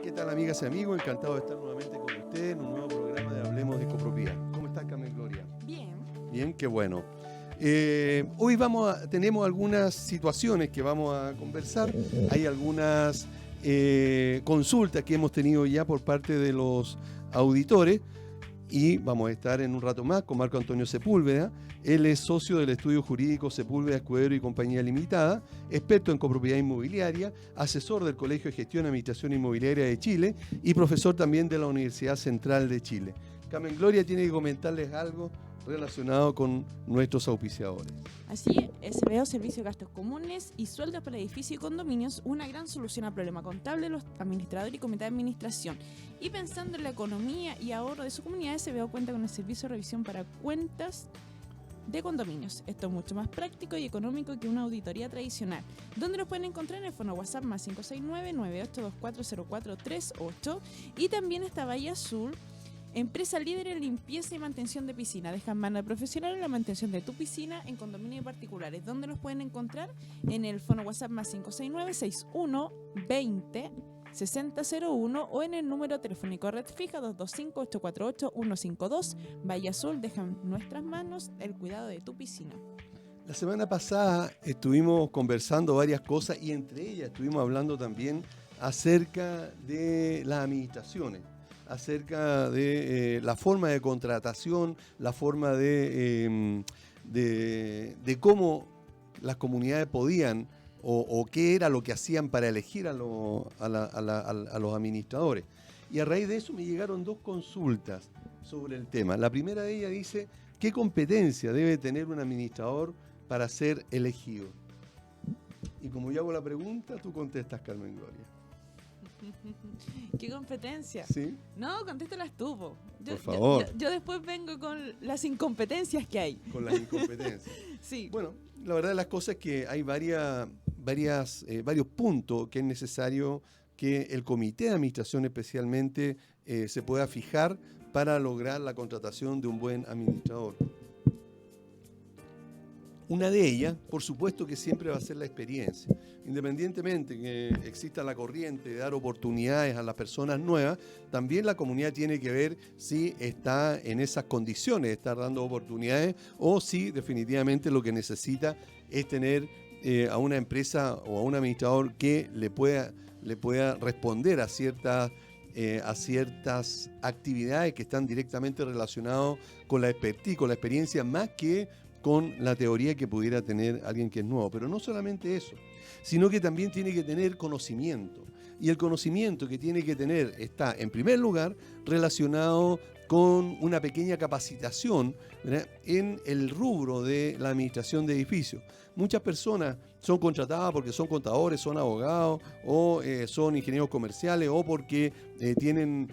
¿qué tal, amigas y amigos? Encantado de estar nuevamente con usted en un nuevo programa de Hablemos de Copropiedad. ¿Cómo estás, Carmen Gloria? Bien. Bien, qué bueno. Hoy tenemos algunas situaciones que vamos a conversar. Hay algunas consultas que hemos tenido ya por parte de los auditores y vamos a estar en un rato más con Marco Antonio Sepúlveda. Él es socio del estudio jurídico Sepúlveda Escudero y Compañía Limitada, experto en copropiedad inmobiliaria, asesor del Colegio de Gestión y Administración Inmobiliaria de Chile y profesor también de la Universidad Central de Chile. Carmen Gloria tiene que comentarles algo relacionado con nuestros auspiciadores. Así, SBO, Servicio de Gastos Comunes y Sueldos para Edificios y Condominios, una gran solución al problema contable de los administradores y comité de administración. Y pensando en la economía y ahorro de su comunidad, SBO cuenta con el servicio de revisión para cuentas de condominios. Esto es mucho más práctico y económico que una auditoría tradicional. ¿Dónde los pueden encontrar? En el fono WhatsApp más 569-98240438 y también está Valle Azul, empresa líder en limpieza y mantención de piscina. Dejan mano de profesional en la mantención de tu piscina en condominios particulares. ¿Dónde los pueden encontrar? En el fono WhatsApp más 569-6120-6001 o en el número telefónico red fija 225-848-152. Valle Azul, dejan en nuestras manos el cuidado de tu piscina. La semana pasada estuvimos conversando varias cosas y entre ellas estuvimos hablando también acerca de las administraciones, acerca de la forma de contratación, la forma de cómo las comunidades podían o qué era lo que hacían para elegir a los administradores. Y a raíz de eso me llegaron dos consultas sobre el tema. La primera de ellas dice, ¿qué competencia debe tener un administrador para ser elegido? Y como yo hago la pregunta, tú contestas, Carmen Gloria. ¿Qué competencia? ¿Sí? No, contéstalas tú, po. Por favor. Yo después vengo con las incompetencias que hay. Con las incompetencias. Sí. Bueno, la verdad de las cosas es que hay varios puntos que es necesario que el comité de administración especialmente se pueda fijar para lograr la contratación de un buen administrador. Una de ellas, por supuesto que siempre va a ser la experiencia. Independientemente que exista la corriente de dar oportunidades a las personas nuevas, también la comunidad tiene que ver si está en esas condiciones de estar dando oportunidades o si definitivamente lo que necesita es tener a una empresa o a un administrador que le pueda responder a ciertas actividades que están directamente relacionadas con la expertise, con la experiencia, más que con la teoría que pudiera tener alguien que es nuevo. Pero no solamente eso, sino que también tiene que tener conocimiento. Y el conocimiento que tiene que tener está, en primer lugar, relacionado con una pequeña capacitación, ¿verdad?, en el rubro de la administración de edificios. Muchas personas son contratadas porque son contadores, son abogados, o son ingenieros comerciales, o porque tienen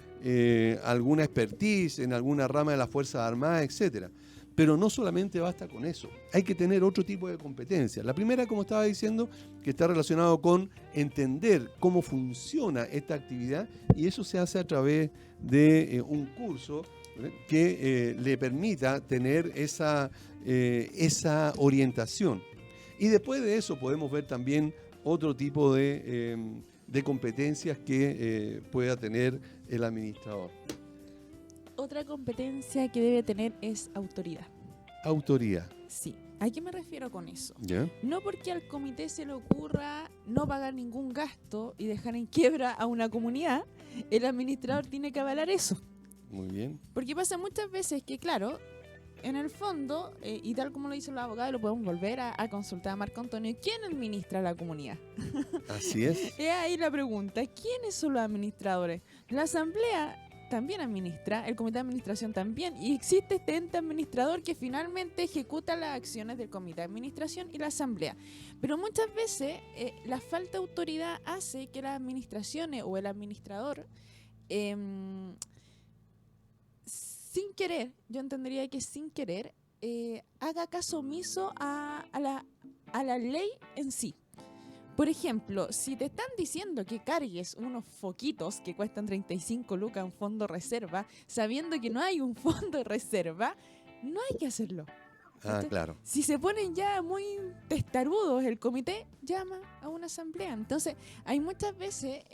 alguna expertise en alguna rama de las Fuerzas Armadas, etcétera. Pero no solamente basta con eso, hay que tener otro tipo de competencias. La primera, como estaba diciendo, que está relacionado con entender cómo funciona esta actividad, y eso se hace a través de un curso que le permita tener esa orientación. Y después de eso podemos ver también otro tipo de competencias que pueda tener el administrador. Otra competencia que debe tener es autoridad. Autoridad. Sí. ¿A qué me refiero con eso? ¿Ya? No porque al comité se le ocurra no pagar ningún gasto y dejar en quiebra a una comunidad, el administrador tiene que avalar eso. Muy bien. Porque pasa muchas veces que, claro, en el fondo, y tal como lo dicen los abogados, lo podemos volver a consultar a Marco Antonio, ¿quién administra la comunidad? Así es. Es ahí la pregunta, ¿quiénes son los administradores? La asamblea también administra, el comité de administración también, y existe este ente administrador que finalmente ejecuta las acciones del comité de administración y la asamblea. Pero muchas veces la falta de autoridad hace que las administraciones o el administrador, sin querer, yo entendería que sin querer, haga caso omiso a la ley en sí. Por ejemplo, si te están diciendo que cargues unos foquitos que cuestan 35 lucas en fondo reserva, sabiendo que no hay un fondo de reserva, no hay que hacerlo. Ah, claro. Si se ponen ya muy testarudos, el comité llama a una asamblea. Entonces, hay muchas veces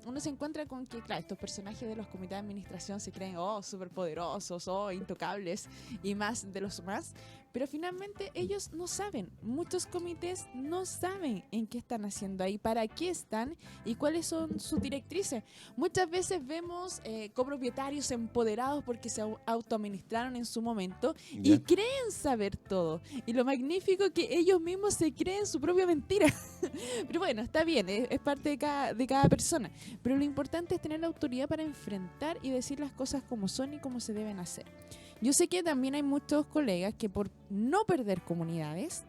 uno se encuentra con que, claro, estos personajes de los comités de administración se creen, súper poderosos, intocables y más de los más. Pero finalmente ellos no saben, muchos comités no saben en qué están haciendo ahí, para qué están y cuáles son sus directrices. Muchas veces vemos copropietarios empoderados porque se autoadministraron en su momento ¿Ya? y creen saber todo. Y lo magnífico que ellos mismos se creen su propia mentira. Pero bueno, está bien, es parte de cada persona. Pero lo importante es tener la autoridad para enfrentar y decir las cosas como son y como se deben hacer. Yo sé que también hay muchos colegas que por no perder comunidades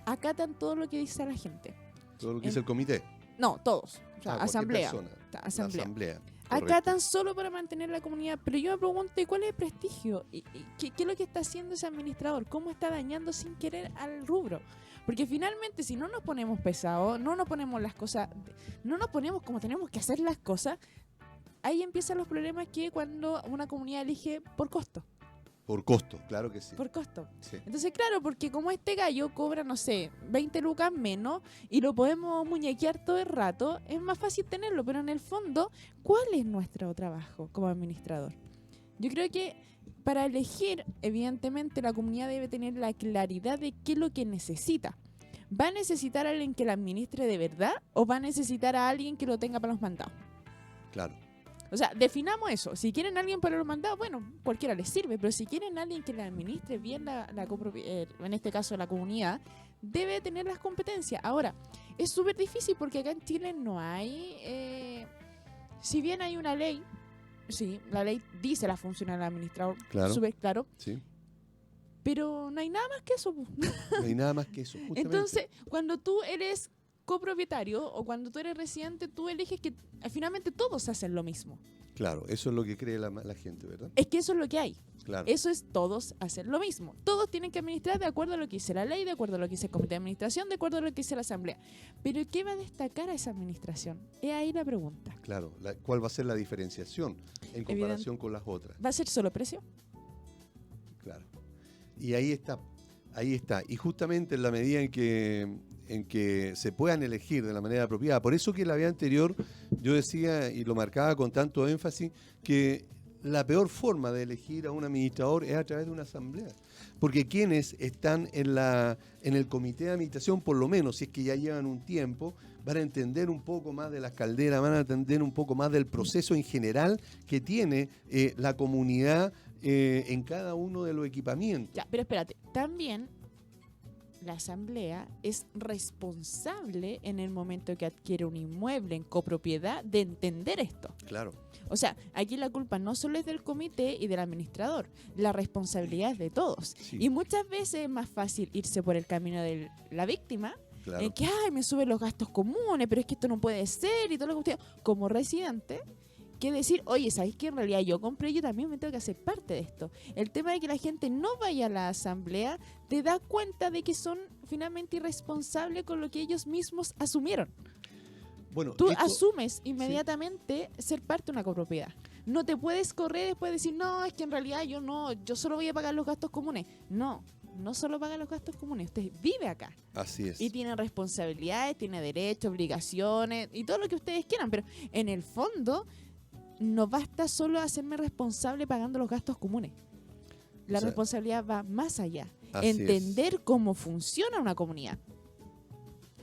acatan todo lo que dice la gente. Todo lo que dice el comité. No, todos. O sea, Cualquier asamblea. persona. Asamblea. La asamblea. Acatan solo para mantener la comunidad. Pero yo me pregunto, ¿y cuál es el prestigio? ¿Y qué es lo que está haciendo ese administrador? ¿Cómo está dañando sin querer al rubro? Porque finalmente, si no nos ponemos pesados, no nos ponemos las cosas, no nos ponemos como tenemos que hacer las cosas, ahí empiezan los problemas que cuando una comunidad elige por costo. Por costo, claro que sí. Por costo. Sí. Entonces, claro, porque como este gallo cobra, no sé, 20 lucas menos y lo podemos muñequear todo el rato, es más fácil tenerlo, pero en el fondo, ¿cuál es nuestro trabajo como administrador? Yo creo que para elegir, evidentemente, la comunidad debe tener la claridad de qué es lo que necesita. ¿Va a necesitar a alguien que la administre de verdad o va a necesitar a alguien que lo tenga para los mandados? Claro. O sea, definamos eso. Si quieren a alguien para los mandados, bueno, cualquiera les sirve, pero si quieren a alguien que le administre bien en este caso la comunidad, debe tener las competencias. Ahora, es súper difícil porque acá en Chile no hay, si bien hay una ley, sí, la ley dice la función del administrador, Claro. súper claro, Sí. pero no hay nada más que eso. No hay nada más que eso. Justamente. Entonces, cuando tú eres copropietario o cuando tú eres residente, tú eliges que finalmente todos hacen lo mismo. Claro, eso es lo que cree la gente, ¿verdad? Es que eso es lo que hay. Claro. Eso es todos hacen lo mismo. Todos tienen que administrar de acuerdo a lo que dice la ley, de acuerdo a lo que dice el comité de administración, de acuerdo a lo que dice la asamblea. Pero ¿qué va a destacar a esa administración? Es ahí la pregunta. Claro. ¿Cuál va a ser la diferenciación en comparación con las otras? ¿Va a ser solo precio? Claro. Y ahí está. Ahí está. Y justamente en la medida en que se puedan elegir de la manera apropiada. Por eso que la vez anterior yo decía, y lo marcaba con tanto énfasis, que la peor forma de elegir a un administrador es a través de una asamblea. Porque quienes están en el comité de administración, por lo menos, si es que ya llevan un tiempo, van a entender un poco más de las calderas, van a entender un poco más del proceso en general que tiene la comunidad en cada uno de los equipamientos. Ya, pero espérate, también la asamblea es responsable en el momento que adquiere un inmueble en copropiedad de entender esto. Claro. O sea, aquí la culpa no solo es del comité y del administrador, la responsabilidad es de todos. Sí. Y muchas veces es más fácil irse por el camino de la víctima, Claro. en que, ay, me suben los gastos comunes, pero es que esto no puede ser y todo lo que usted... Como residente, que decir, oye, ¿sabéis que en realidad yo compré, yo también me tengo que hacer parte de esto? El tema de que la gente no vaya a la asamblea te da cuenta de que son finalmente irresponsables con lo que ellos mismos asumieron. Bueno, Tú esto- asumes inmediatamente ser parte de una copropiedad. No te puedes correr después de decir, no, es que en realidad yo solo voy a pagar los gastos comunes. No, no solo paga los gastos comunes, usted vive acá. Así es. Y tiene responsabilidades, tiene derechos, obligaciones y todo lo que ustedes quieran, pero en el fondo no basta solo hacerme responsable pagando los gastos comunes. La O sea, responsabilidad va más allá. así Entender cómo funciona una comunidad.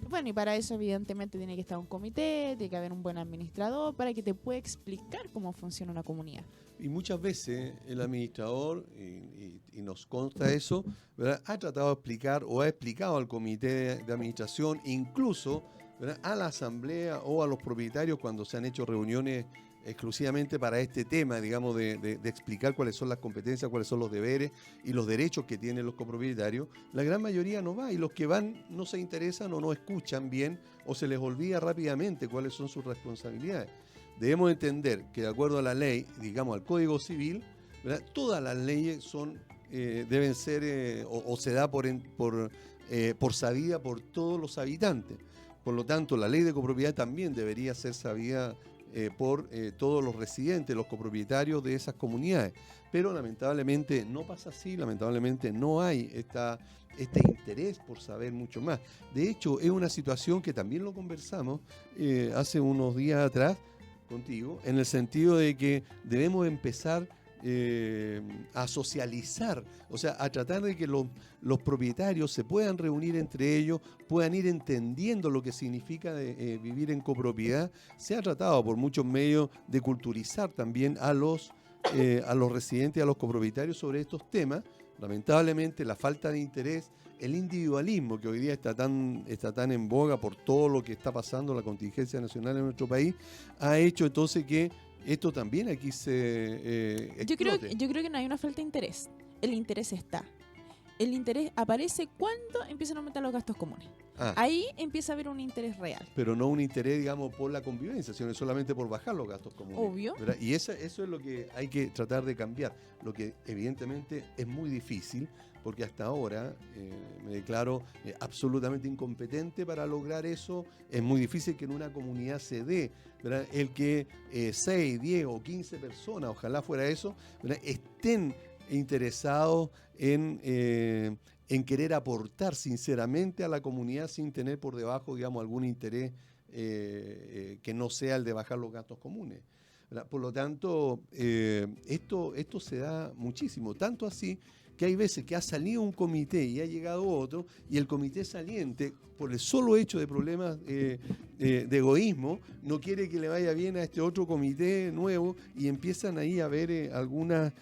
Bueno, y para eso evidentemente tiene que estar un comité, tiene que haber un buen administrador para que te pueda explicar cómo funciona una comunidad. Y muchas veces el administrador, y nos consta eso, ¿verdad?, ha tratado de explicar o ha explicado al comité de administración, incluso, ¿verdad?, a la asamblea o a los propietarios cuando se han hecho reuniones exclusivamente para este tema, digamos, de explicar cuáles son las competencias, cuáles son los deberes y los derechos que tienen los copropietarios. La gran mayoría no va y los que van no se interesan o no escuchan bien o se les olvida rápidamente cuáles son sus responsabilidades. Debemos entender que de acuerdo a la ley, digamos al Código Civil, ¿verdad?, todas las leyes son deben ser o se da por sabida por todos los habitantes. Por lo tanto, la ley de copropiedad también debería ser sabida por todos los residentes, los copropietarios de esas comunidades. Pero lamentablemente no pasa así, lamentablemente no hay este interés por saber mucho más. De hecho, es una situación que también lo conversamos hace unos días atrás contigo, en el sentido de que debemos empezar a socializar, o sea, a tratar de que los propietarios se puedan reunir entre ellos, puedan ir entendiendo lo que significa vivir en copropiedad. Se ha tratado por muchos medios de culturizar también a los residentes, a los copropietarios sobre estos temas. Lamentablemente la falta de interés, el individualismo que hoy día está tan en boga por todo lo que está pasando, la contingencia nacional en nuestro país, ha hecho entonces que esto también aquí se explote. Yo creo que no hay una falta de interés. El interés está. El interés aparece cuando empiezan a aumentar los gastos comunes. Ahí empieza a haber un interés real. Pero no un interés, digamos, por la convivencia, sino solamente por bajar los gastos comunes. Obvio. ¿Verdad? Y eso es lo que hay que tratar de cambiar. Lo que evidentemente es muy difícil, porque hasta ahora me declaro absolutamente incompetente para lograr eso. Es muy difícil que en una comunidad se dé, ¿verdad?, el que 6, 10 o 15 personas, ojalá fuera eso, ¿verdad?, estén interesados en querer aportar sinceramente a la comunidad sin tener por debajo, digamos, algún interés que no sea el de bajar los gastos comunes, ¿verdad? Por lo tanto, esto se da muchísimo, tanto así que hay veces que ha salido un comité y ha llegado otro, y el comité saliente, por el solo hecho de problemas de egoísmo, no quiere que le vaya bien a este otro comité nuevo, y empiezan ahí a ver algunas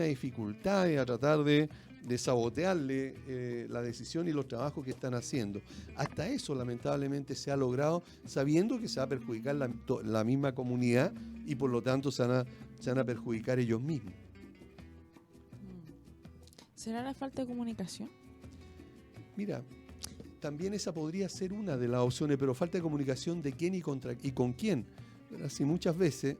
dificultades, a tratar de sabotearle la decisión y los trabajos que están haciendo. Hasta eso lamentablemente se ha logrado, sabiendo que se va a perjudicar la misma comunidad, y por lo tanto se van a perjudicar ellos mismos. ¿Será la falta de comunicación? Mira, también esa podría ser una de las opciones, pero falta de comunicación de quién y con quién. Así muchas veces,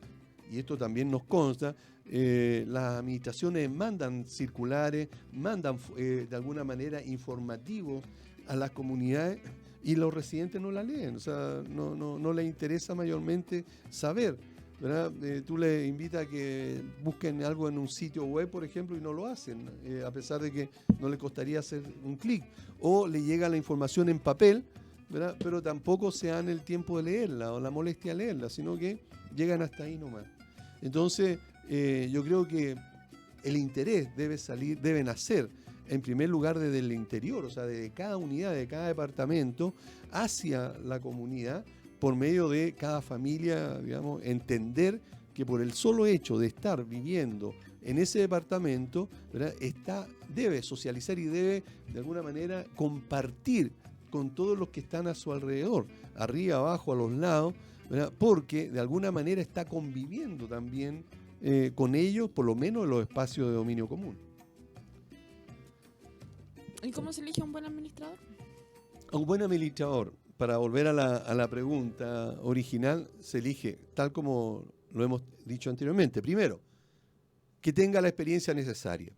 y esto también nos consta, las administraciones mandan circulares, mandan de alguna manera informativos a las comunidades, y los residentes no la leen, o sea, no les interesa mayormente saber, ¿verdad? Tú les invitas a que busquen algo en un sitio web, por ejemplo, y no lo hacen, a pesar de que no les costaría hacer un clic, o le llega la información en papel, ¿verdad?, pero tampoco se dan el tiempo de leerla o la molestia de leerla, sino que llegan hasta ahí nomás. Entonces, yo creo que el interés debe nacer en primer lugar desde el interior, o sea, desde cada unidad, de cada departamento, hacia la comunidad, por medio de cada familia, digamos, entender que por el solo hecho de estar viviendo en ese departamento, ¿verdad?, debe socializar y debe, de alguna manera, compartir con todos los que están a su alrededor, arriba, abajo, a los lados, ¿verdad?, porque de alguna manera está conviviendo también con ellos, por lo menos en los espacios de dominio común. ¿Y cómo se elige a un buen administrador? A un buen administrador, para volver a la pregunta original, se elige tal como lo hemos dicho anteriormente. Primero, que tenga la experiencia necesaria.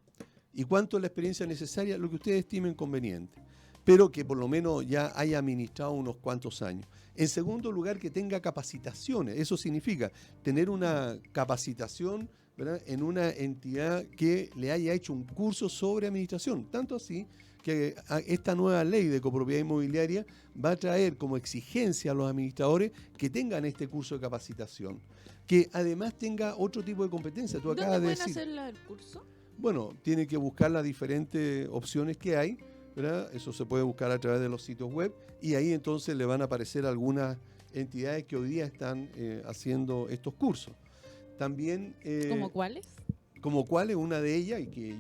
¿Y cuánto es la experiencia necesaria? Lo que ustedes estimen conveniente, pero que por lo menos ya haya administrado unos cuantos años. En segundo lugar, que tenga capacitaciones. Eso significa tener una capacitación, ¿verdad?, en una entidad que le haya hecho un curso sobre administración. Tanto así que esta nueva ley de copropiedad inmobiliaria va a traer como exigencia a los administradores que tengan este curso de capacitación, que además tenga otro tipo de competencia. Tú acabas de decir, ¿Dónde pueden hacer el curso? bueno, tiene que buscar las diferentes opciones que hay, ¿verdad? Eso se puede buscar a través de los sitios web, y ahí entonces le van a aparecer algunas entidades que hoy día están haciendo estos cursos. También, ¿Cómo cuáles? Como cuáles, una de ellas, y que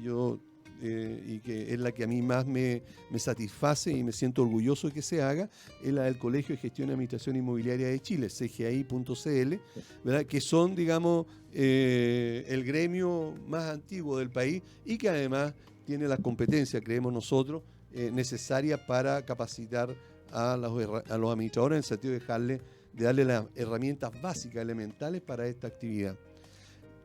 es la que a mí más me satisface y me siento orgulloso de que se haga, es la del Colegio de Gestión y Administración Inmobiliaria de Chile, cgi.cl, ¿verdad?, que son, digamos, el gremio más antiguo del país, y que además tiene las competencias, creemos nosotros, necesarias para capacitar a los administradores, en el sentido de darle las herramientas básicas, elementales para esta actividad.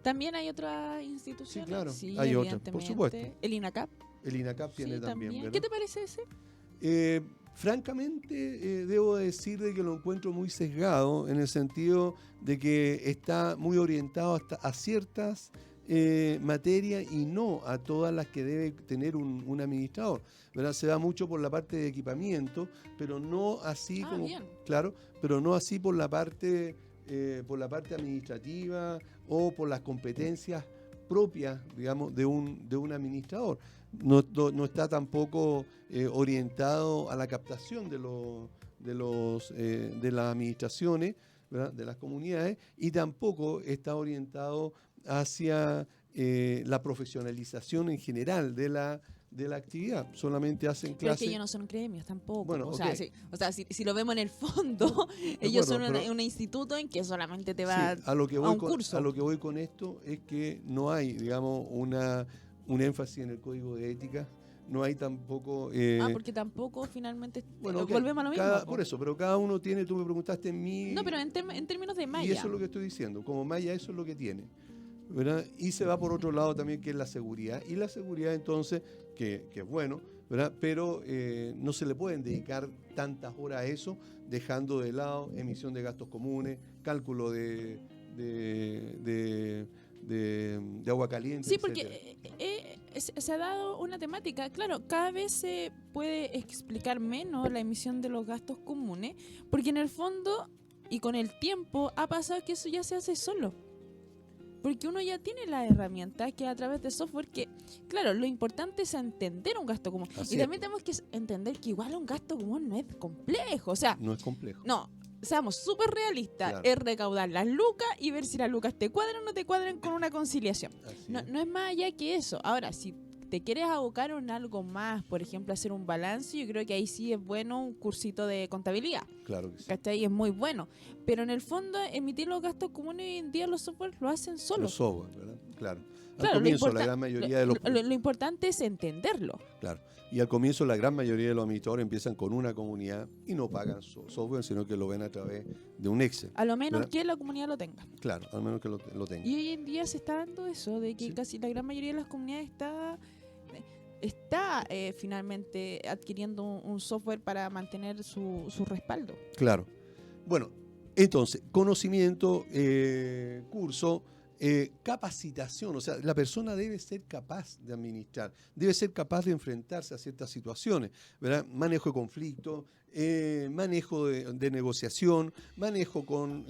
También hay otras instituciones. Sí, claro, sí, hay otras, por supuesto. El INACAP. El INACAP tiene Sí, también, ¿verdad? ¿Qué te parece ese? Francamente, debo decir de que lo encuentro muy sesgado en el sentido de que está muy orientado hasta a ciertas materias y no a todas las que debe tener un administrador, ¿verdad? Se da mucho por la parte de equipamiento, pero no así como, Bien. claro, pero no así por la parte administrativa o por las competencias propias, digamos, de un administrador. No está tampoco orientado a la captación de las administraciones, ¿verdad? De las comunidades, y tampoco está orientado hacia la profesionalización en general de la actividad. Solamente hacen Pero es que clases. ellos no son gremios tampoco. Bueno, o sea, ok. si lo vemos en el fondo, De ellos acuerdo, son pero un instituto en que solamente te sí, va a lo que a voy un curso. a lo que voy con esto es que no hay, digamos, un énfasis en el código de ética, no hay tampoco. Porque tampoco finalmente Bueno, ok, volvemos a lo mismo. por eso, pero cada uno tiene, tú me preguntaste en mí. No, pero en términos de Y malla. eso es lo que estoy diciendo, como malla eso es lo que tiene, ¿verdad? Y se va por otro lado también, que es la seguridad. Y la seguridad entonces, que es bueno, ¿verdad? Pero no se le pueden dedicar tantas horas a eso, dejando de lado emisión de gastos comunes, cálculo de agua caliente. Sí, etcétera. porque se ha dado una temática. Claro, cada vez se puede explicar menos la emisión de los gastos comunes, porque en el fondo y con el tiempo ha pasado que eso ya se hace solo. Porque uno ya tiene las herramientas que a través de software que, claro, lo importante es entender un gasto común. Así Y es. también tenemos que entender que igual un gasto común no es complejo. O sea, No es complejo. no, seamos súper realistas. Claro. Es recaudar las lucas y ver si las lucas te cuadran o no te cuadran con una conciliación. Así No, es. no es más allá que eso. Ahora, si te quieres abocar en algo más, por ejemplo, hacer un balance, yo creo que ahí sí es bueno un cursito de contabilidad. Claro que sí. ¿Cachai? Es muy bueno. Pero en el fondo, emitir los gastos comunes hoy en día los software lo hacen Los solos. software, ¿verdad? Claro. Al Claro, comienzo, la gran mayoría de los. lo importante es entenderlo. Claro. Y al comienzo la gran mayoría de los administradores empiezan con una comunidad y no pagan software, sino que lo ven a través de un Excel. A lo menos ¿verdad? que la comunidad lo tenga. Claro, al menos que lo tengan. Y hoy en día se está dando eso, de que Sí. casi la gran mayoría de las comunidades está finalmente adquiriendo un software para mantener su respaldo. Claro. Bueno, entonces, conocimiento, curso, capacitación. O sea, la persona debe ser capaz de administrar, debe ser capaz de enfrentarse a ciertas situaciones, ¿verdad? Manejo de conflicto, manejo de negociación, manejo con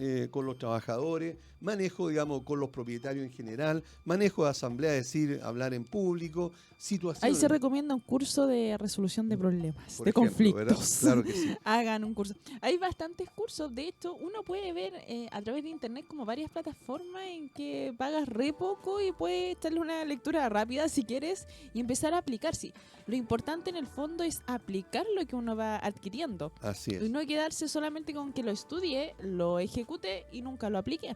los trabajadores, manejo, digamos, con los propietarios en general, manejo de asamblea, es decir, hablar en público, situaciones. Ahí se recomienda un curso de resolución de problemas, por de ejemplo, ¿verdad? conflictos. Claro que sí. Hagan un curso. Hay bastantes cursos. De hecho, uno puede ver a través de internet como varias plataformas en que pagas re poco y puedes echarle una lectura rápida si quieres y empezar a aplicar. Sí, lo importante en el fondo es aplicar lo que uno va adquiriendo. Así es. Y no quedarse solamente con que lo estudie, lo ejecute y nunca lo aplique.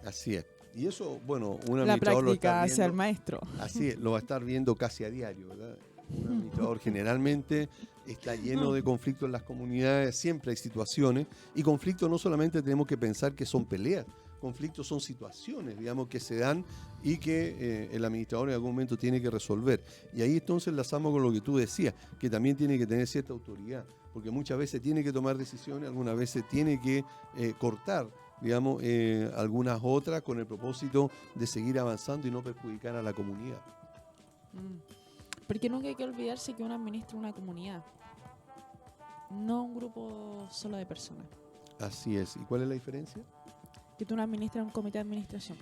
Así es. Y eso, bueno, un La administrador lo está práctica hacia el viendo. maestro. Así es, lo va a estar viendo casi a diario, ¿verdad? Un administrador generalmente está lleno de conflictos en las comunidades, siempre hay situaciones, y conflictos no solamente tenemos que pensar que son peleas, conflictos son situaciones, digamos, que se dan y que el administrador en algún momento tiene que resolver. Y ahí entonces enlazamos con lo que tú decías, que también tiene que tener cierta autoridad, porque muchas veces tiene que tomar decisiones, algunas veces tiene que cortar, digamos, algunas otras con el propósito de seguir avanzando y no perjudicar a la comunidad. Porque nunca hay que olvidarse que uno administra una comunidad, no un grupo solo de personas. Así es. ¿Y cuál es la diferencia? Que tú no administras un comité de administración.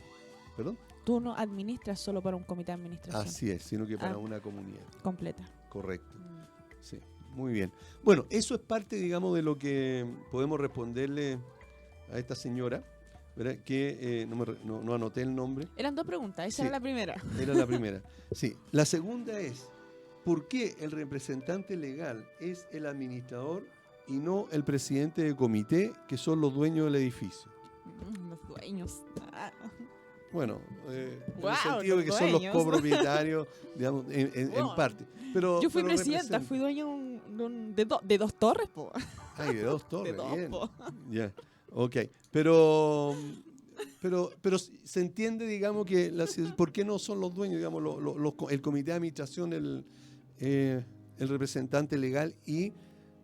¿Perdón? Tú no administras solo para un comité de administración. Así es, sino que para Ah. una comunidad. Completa. Correcto. Sí, muy bien. Bueno, eso es parte, digamos, de lo que podemos responderle a esta señora, ¿verdad? Que no anoté el nombre. Eran dos preguntas, esa Sí. era la primera. Era la primera. Sí. La segunda es, ¿por qué el representante legal es el administrador y no el presidente de comité, que son los dueños del edificio? Los dueños. Ah. Bueno, en Guau, el sentido de que los son los dueños. copropietarios, digamos, en Wow. parte. Pero, Yo fui pero presidenta, representa- fui dueña de dos torres, po. Ay, de dos torres, De dos, bien. po. Ya, ok. Pero se entiende, digamos, que ¿por qué no son los dueños, digamos, el comité de administración, el representante legal y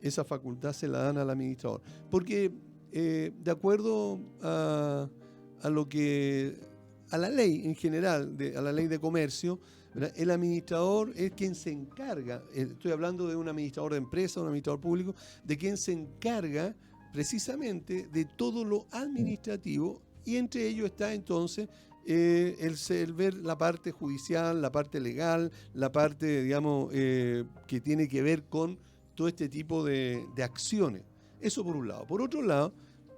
esa facultad se la dan al administrador. Porque de acuerdo a la ley en general, a la ley de comercio, ¿verdad? El administrador es quien se encarga, estoy hablando de un administrador de empresa, un administrador público, de quien se encarga precisamente de todo lo administrativo, y entre ellos está entonces el ver la parte judicial, la parte legal, la parte, digamos, que tiene que ver con todo este tipo de acciones. Eso por un lado. Por otro lado,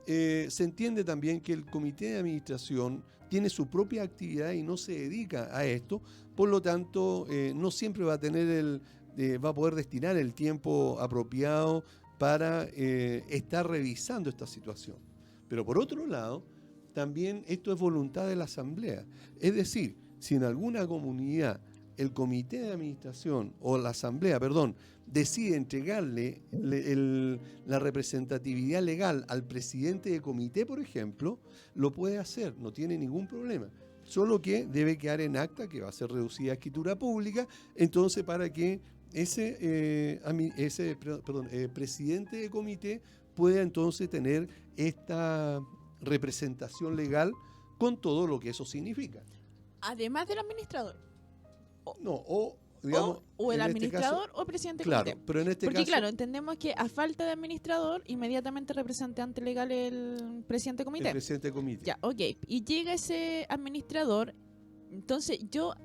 se entiende también que el comité de administración tiene su propia actividad y no se dedica a esto, por lo tanto, no siempre va a tener va a poder destinar el tiempo apropiado para estar revisando esta situación. Pero por otro lado, también esto es voluntad de la asamblea. Es decir, si en alguna comunidad el comité de administración o la asamblea, perdón, decide entregarle la representatividad legal al presidente de comité, por ejemplo, lo puede hacer, no tiene ningún problema. Solo que debe quedar en acta, que va a ser reducida a escritura pública, entonces para que ese presidente de comité pueda entonces tener esta representación legal con todo lo que eso significa. Además del administrador. Digamos, o el administrador caso, o presidente claro, del comité. pero en este Porque caso, claro, entendemos que a falta de administrador, inmediatamente representante legal el presidente del comité. el presidente de comité. Ya, ok. Y llega ese administrador, entonces yo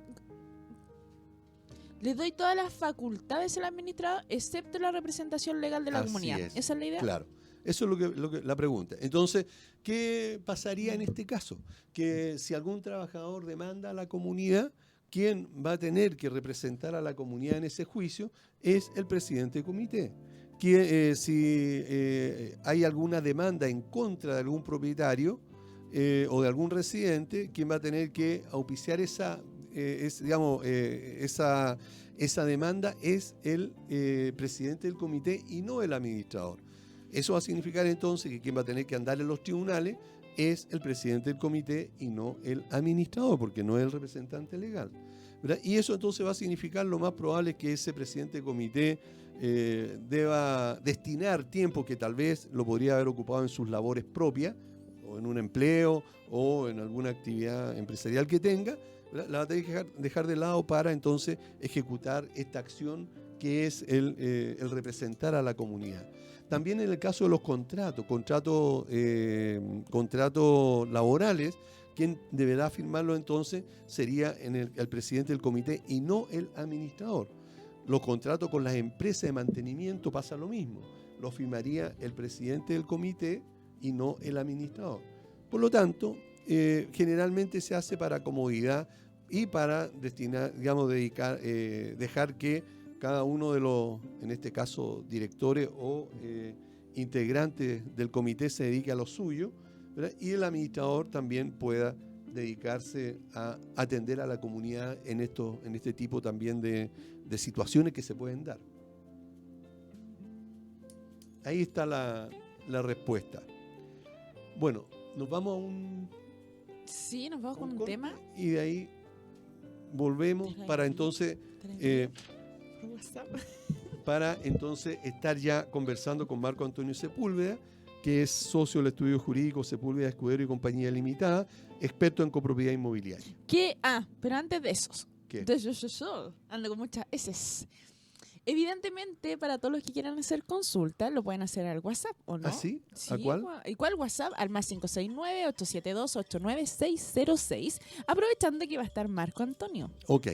le doy todas las facultades al administrador, excepto la representación legal de la Así comunidad. es, ¿Esa es la idea? Claro. Eso es lo que la pregunta. Entonces, ¿qué pasaría en este caso? Que si algún trabajador demanda a la comunidad, quien va a tener que representar a la comunidad en ese juicio es el presidente de comité. Que si hay alguna demanda en contra de algún propietario o de algún residente, quien va a tener que auspiciar esa demanda es el presidente del comité y no el administrador. Eso va a significar entonces que quien va a tener que andar en los tribunales es el presidente del comité y no el administrador, porque no es el representante legal, ¿verdad? Y eso entonces va a significar, lo más probable es que ese presidente del comité deba destinar tiempo que tal vez lo podría haber ocupado en sus labores propias, o en un empleo, o en alguna actividad empresarial que tenga, ¿verdad? La va a tener que dejar de lado para entonces ejecutar esta acción que es el representar a la comunidad. También en el caso de los contratos laborales, quien deberá firmarlo entonces sería el presidente del comité y no el administrador. Los contratos con las empresas de mantenimiento pasa lo mismo. Lo firmaría el presidente del comité y no el administrador. Por lo tanto, generalmente se hace para comodidad y para destinar, digamos, dejar que cada uno de los, en este caso, directores o integrantes del comité se dedique a lo suyo, ¿verdad? Y el administrador también pueda dedicarse a atender a la comunidad en este tipo también de situaciones que se pueden dar. Ahí está la respuesta. Bueno, nos vamos a un... Sí, nos vamos con un tema. Y de ahí volvemos para entonces... para entonces estar ya conversando con Marco Antonio Sepúlveda, que es socio del estudio jurídico Sepúlveda Escudero y Compañía Limitada, experto en copropiedad inmobiliaria. Pero antes de esos. ¿Qué? Ando con muchas S. Evidentemente, para todos los que quieran hacer consulta, lo pueden hacer al WhatsApp, ¿o no? ¿Ah, sí? Sí, ¿A cuál? ¿Y cuál WhatsApp? Al más 569-872-89606, aprovechando que va a estar Marco Antonio. Ok.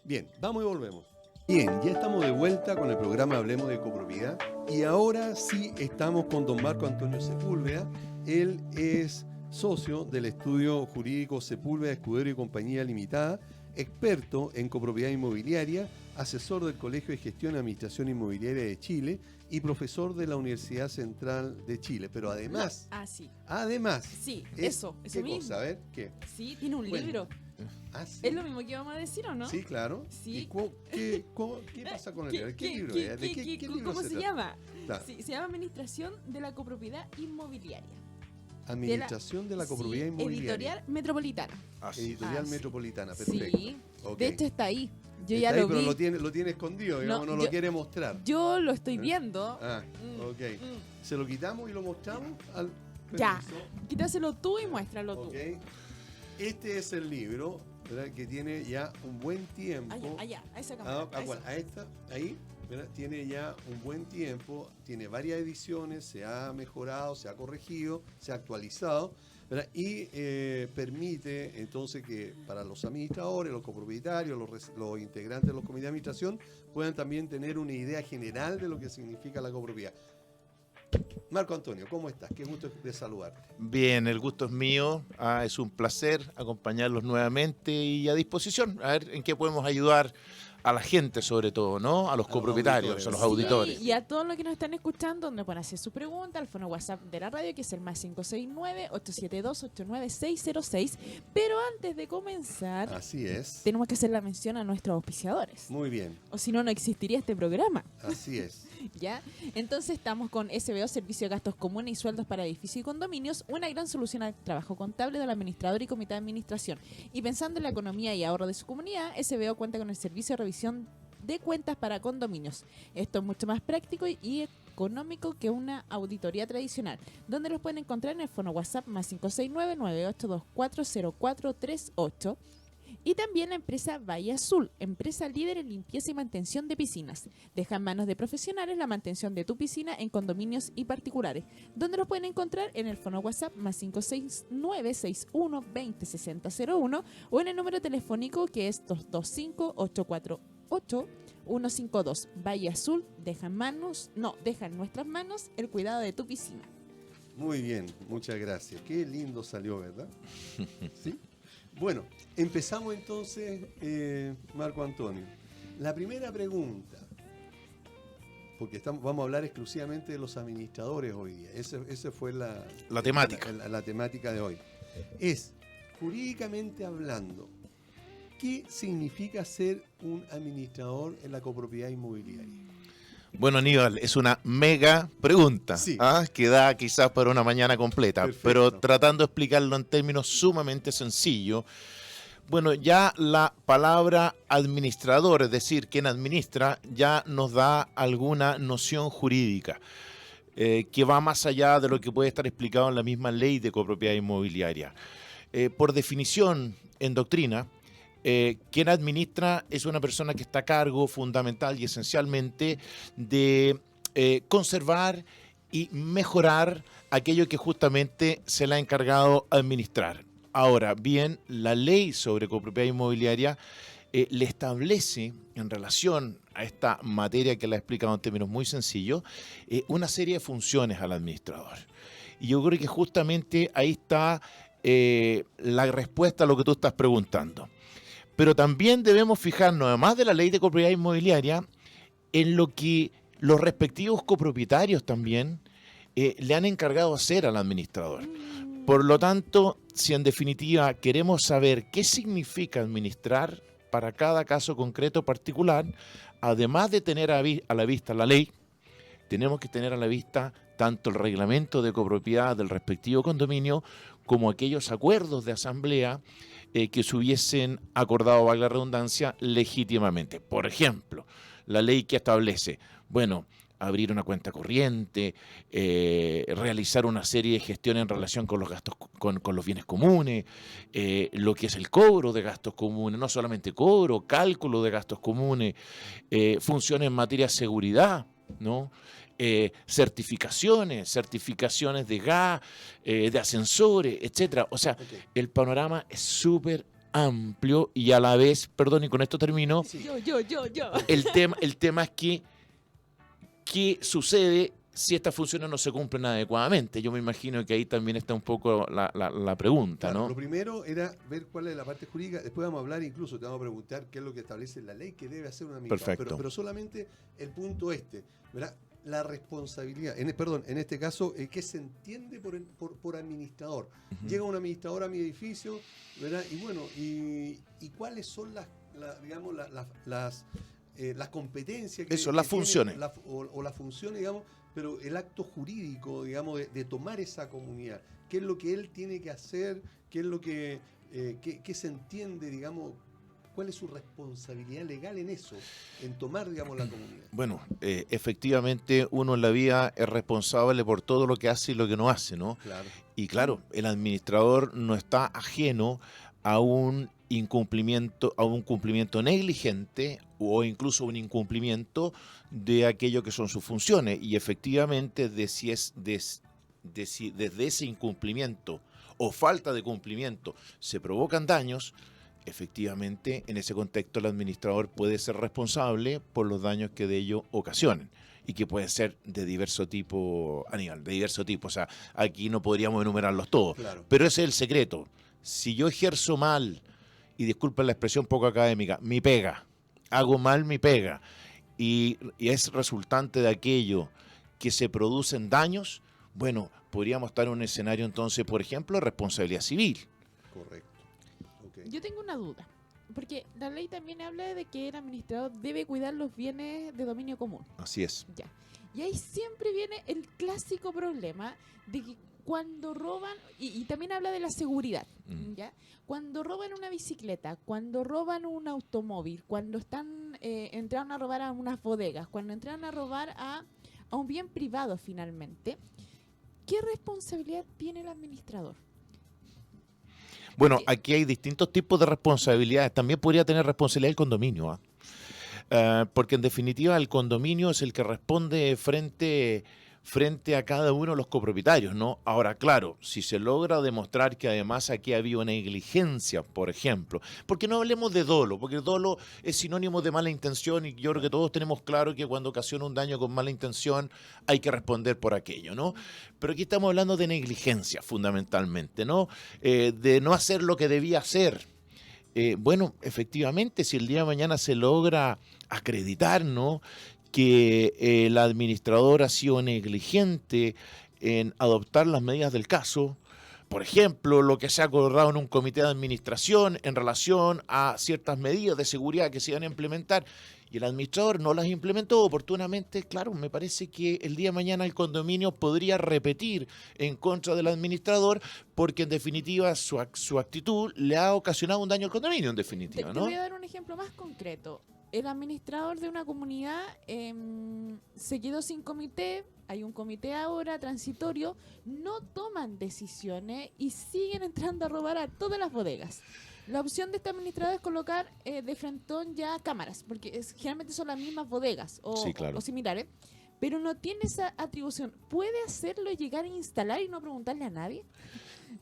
Bien, vamos y volvemos. Bien, ya estamos de vuelta con el programa Hablemos de Copropiedad y ahora sí estamos con don Marco Antonio Sepúlveda. Él es socio del estudio jurídico Sepúlveda Escudero y Compañía Limitada, experto en copropiedad inmobiliaria, asesor del Colegio de Gestión y Administración Inmobiliaria de Chile y profesor de la Universidad Central de Chile. Pero además... Sí. Además... Sí, eso ¿qué mismo. cosa? A ver, ¿qué? Sí, tiene un libro. ¿Sí? ¿Es lo mismo que íbamos a decir o no? Sí, claro. Sí. ¿Y qué pasa con el libro? ¿Qué libro es? ¿De qué libro ¿Cómo se trata? llama? Claro. Sí, se llama Administración de la Copropiedad Inmobiliaria. Administración de la copropiedad inmobiliaria. Editorial Metropolitana. Editorial sí. Metropolitana, perfecto. Sí, Ok. de hecho está ahí. Yo Está ya ahí, lo pero vi. lo tiene escondido, digamos, no lo quiere mostrar. Yo lo estoy viendo. Ah, ok. ¿Se lo quitamos y lo mostramos? Ya. Permiso. Quítaselo tú y muéstralo tú. Ok. Este es el libro, ¿verdad? Que tiene ya un buen tiempo. Allá, a esa cámara. A esta, ahí, ¿verdad? Tiene ya un buen tiempo, tiene varias ediciones, se ha mejorado, se ha corregido, se ha actualizado, ¿verdad? Y permite entonces que para los administradores, los copropietarios, los integrantes de los comités de administración puedan también tener una idea general de lo que significa la copropiedad. Marco Antonio, ¿cómo estás? Qué gusto de saludarte. Bien, el gusto es mío. Es un placer acompañarlos nuevamente y a disposición. A ver en qué podemos ayudar a la gente, sobre todo, ¿no? A los copropietarios, a los auditores. Sí, y a todos los que nos están escuchando, donde pueden hacer su pregunta al fono WhatsApp de la radio, que es el más 569-872-89606. Pero antes de comenzar, Así es. tenemos que hacer la mención a nuestros auspiciadores. Muy bien, O si no, no existiría este programa. así es. ¿Ya? Entonces estamos con SBO, Servicio de Gastos Comunes y Sueldos para Edificios y Condominios, una gran solución al trabajo contable del administrador y comité de administración. Y pensando en la economía y ahorro de su comunidad, SBO cuenta con el servicio de revisión de cuentas para condominios. Esto es mucho más práctico y económico que una auditoría tradicional, donde los pueden encontrar en el fono WhatsApp más 569-98240438. Y también la empresa Valle Azul, empresa líder en limpieza y mantención de piscinas. Deja en manos de profesionales la mantención de tu piscina en condominios y particulares, donde los pueden encontrar en el fono WhatsApp más 569-6120-6001 o en el número telefónico que es 225-848-152. Valle Azul, deja en nuestras manos el cuidado de tu piscina. Muy bien, muchas gracias. Qué lindo salió, ¿verdad? ¿Sí? Bueno, empezamos entonces, Marco Antonio. La primera pregunta, porque vamos a hablar exclusivamente de los administradores hoy día. Esa fue la temática. La temática de hoy. Es, jurídicamente hablando, ¿qué significa ser un administrador en la copropiedad inmobiliaria? Bueno, Aníbal, es una mega pregunta, Sí. que da quizás para una mañana completa, Perfecto. pero tratando de explicarlo en términos sumamente sencillos. Bueno, ya la palabra administrador, es decir, quien administra, ya nos da alguna noción jurídica que va más allá de lo que puede estar explicado en la misma ley de copropiedad inmobiliaria. Por definición, en doctrina, quien administra es una persona que está a cargo fundamental y esencialmente de conservar y mejorar aquello que justamente se le ha encargado administrar. Ahora bien, la ley sobre copropiedad inmobiliaria le establece, en relación a esta materia que la he explicado en términos muy sencillos, una serie de funciones al administrador. Y yo creo que justamente ahí está la respuesta a lo que tú estás preguntando. Pero también debemos fijarnos, además de la ley de copropiedad inmobiliaria, en lo que los respectivos copropietarios también le han encargado hacer al administrador. Por lo tanto, si en definitiva queremos saber qué significa administrar para cada caso concreto particular, además de tener a la vista la ley, tenemos que tener a la vista tanto el reglamento de copropiedad del respectivo condominio como aquellos acuerdos de asamblea que se hubiesen acordado, valga la redundancia, legítimamente. Por ejemplo, la ley que establece, bueno, abrir una cuenta corriente, realizar una serie de gestiones en relación con los gastos, con los bienes comunes, lo que es el cobro de gastos comunes, no solamente cobro, cálculo de gastos comunes, funciones en materia de seguridad, ¿no? Certificaciones de gas, de ascensores, etcétera. O sea, el panorama es súper amplio y a la vez, perdón, y con esto termino. Sí. Yo. El tema es que ¿qué sucede si estas funciones no se cumplen adecuadamente? Yo me imagino que ahí también está un poco la pregunta, Claro, ¿no? lo primero era ver cuál es la parte jurídica, después vamos a hablar, incluso te vamos a preguntar qué es lo que establece la ley que debe hacer un administrador. Perfecto. Pero solamente el punto ¿verdad? La responsabilidad, en este caso, ¿qué se entiende por administrador? Llega un administrador a mi edificio, ¿verdad? Y bueno, ¿y cuáles son las la competencia que, Eso, que las tiene, funciones. o las funciones, digamos, pero el acto jurídico, digamos, de tomar esa comunidad. ¿Qué es lo que él tiene que hacer? ¿Qué es lo que qué se entiende, digamos? ¿Cuál es su responsabilidad legal en eso, en tomar, digamos, la comunidad? Bueno, efectivamente uno en la vida es responsable por todo lo que hace y lo que no hace, ¿no? Claro. Y claro, el administrador no está ajeno a un cumplimiento negligente o incluso un incumplimiento de aquello que son sus funciones. Y efectivamente, si desde ese incumplimiento o falta de cumplimiento se provocan daños, efectivamente, en ese contexto el administrador puede ser responsable por los daños que de ello ocasionen y que pueden ser de diverso tipo, Aníbal, de diverso tipo. O sea, aquí no podríamos enumerarlos todos, Claro. pero ese es el secreto. Si yo ejerzo mal, y disculpen la expresión poco académica, mi pega, hago mal mi pega, y es resultante de aquello que se producen daños, bueno, podríamos estar en un escenario entonces, por ejemplo, de responsabilidad civil. Correcto. Okay. Yo tengo una duda, porque la ley también habla de que el administrador debe cuidar los bienes de dominio común. Así es. Ya. Y ahí siempre viene el clásico problema de que cuando roban, y también habla de la seguridad, ¿ya? Cuando roban una bicicleta, cuando roban un automóvil, cuando entraron a robar a unas bodegas, cuando entraron a robar a un bien privado finalmente, ¿qué responsabilidad tiene el administrador? Bueno, aquí hay distintos tipos de responsabilidades. También podría tener responsabilidad el condominio, ¿ah? Porque en definitiva el condominio es el que responde frente a cada uno de los copropietarios, ¿no? Ahora, claro, si se logra demostrar que además aquí había una negligencia, por ejemplo, porque no hablemos de dolo, porque el dolo es sinónimo de mala intención y yo creo que todos tenemos claro que cuando ocasiona un daño con mala intención hay que responder por aquello, ¿no? Pero aquí estamos hablando de negligencia fundamentalmente, ¿no? De no hacer lo que debía hacer. Bueno, efectivamente, si el día de mañana se logra acreditar, ¿no?, que el administrador ha sido negligente en adoptar las medidas del caso, por ejemplo, lo que se ha acordado en un comité de administración en relación a ciertas medidas de seguridad que se iban a implementar y el administrador no las implementó oportunamente, claro, me parece que el día de mañana el condominio podría repetir en contra del administrador porque en definitiva su actitud le ha ocasionado un daño al condominio, en definitiva, Te ¿no? voy a dar un ejemplo más concreto. El administrador de una comunidad se quedó sin comité, hay un comité ahora transitorio, no toman decisiones y siguen entrando a robar a todas las bodegas. La opción de este administrador es colocar de frentón ya cámaras, porque generalmente son las mismas bodegas Sí, claro. o similares, pero no tiene esa atribución. ¿Puede hacerlo llegar a instalar y no preguntarle a nadie?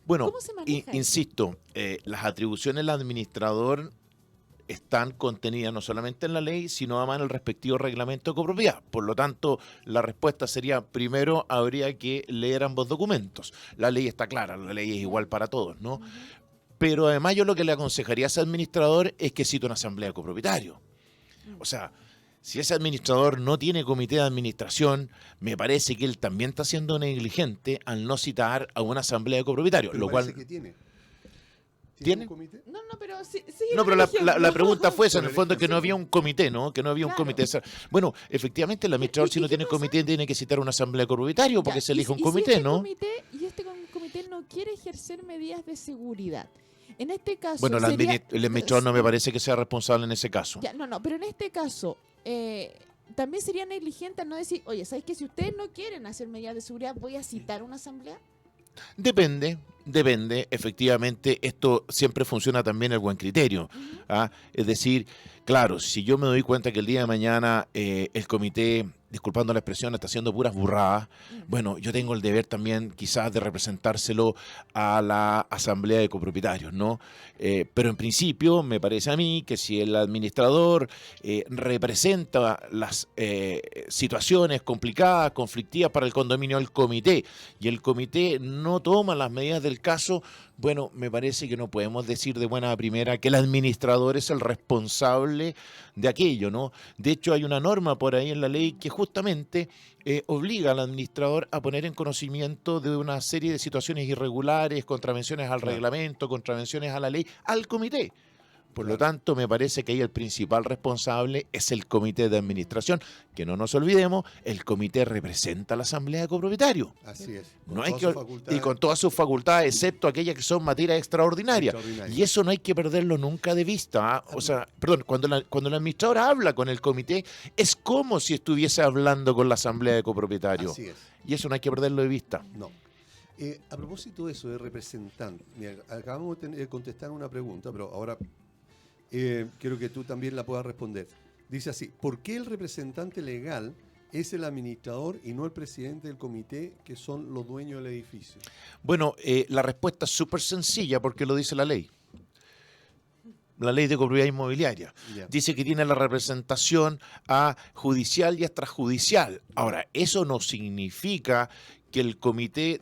Bueno, ¿Cómo se maneja eso? insisto, las atribuciones del administrador están contenidas no solamente en la ley, sino además en el respectivo reglamento de copropiedad. Por lo tanto, la respuesta sería, primero, habría que leer ambos documentos. La ley está clara, la ley es igual para todos, ¿no? Pero además yo lo que le aconsejaría a ese administrador es que cite una asamblea de copropietarios. O sea, si ese administrador no tiene comité de administración, me parece que él también está siendo negligente al no citar a una asamblea de copropietarios. Pero Lo parece cual que tiene. ¿Tiene? un comité? No, pero sí. No, pero la pregunta fue esa, en el Por el fondo, que no ejemplo. había un comité, ¿no? Que no había un Claro. comité. Bueno, efectivamente, el administrador, ¿Y si no qué tiene pasa? comité, tiene que citar una asamblea de copropietarios porque Ya, se elige un y comité, si este ¿no? comité no quiere ejercer medidas de seguridad. En este caso. Bueno, el administrador no me parece que sea responsable en ese caso. Ya, no, pero en este caso. También sería negligente al no decir, oye, ¿sabes qué? Si ustedes no quieren hacer medidas de seguridad, voy a citar una asamblea. Depende. Efectivamente, esto siempre funciona también el buen criterio. ¿Ah? Es decir, claro, si yo me doy cuenta que el día de mañana el comité, disculpando la expresión, está haciendo puras burradas, bueno, yo tengo el deber también quizás de representárselo a la asamblea de copropietarios, ¿no? Pero en principio me parece a mí que si el administrador representa las situaciones complicadas, conflictivas para el condominio del comité y el comité no toma las medidas del caso, bueno, me parece que no podemos decir de buena primera que el administrador es el responsable de aquello, ¿no? De hecho, hay una norma por ahí en la ley que justamente obliga al administrador a poner en conocimiento de una serie de situaciones irregulares, contravenciones al reglamento, contravenciones a la ley, al comité. Por Claro. lo tanto, me parece que ahí el principal responsable es el comité de administración, que no nos olvidemos, el comité representa a la asamblea de copropietarios. Así es. No hay todas que, sus y facultades con todas sus facultades, excepto aquellas que son materias extraordinarias. extraordinarias. Y eso no hay que perderlo nunca de vista. ¿Ah? O sea, perdón, cuando la administradora habla con el comité, es como si estuviese hablando con la asamblea de copropietarios. Así es. Y eso no hay que perderlo de vista. No. A propósito de eso, de representante, mira, acabamos de contestar una pregunta, pero ahora quiero que tú también la puedas responder. Dice así, ¿por qué el representante legal es el administrador y no el presidente del comité, que son los dueños del edificio? Bueno, la respuesta es súper sencilla porque lo dice la ley. La ley de copropiedad inmobiliaria. Ya. Dice que tiene la representación judicial y extrajudicial. Ahora, eso no significa que el comité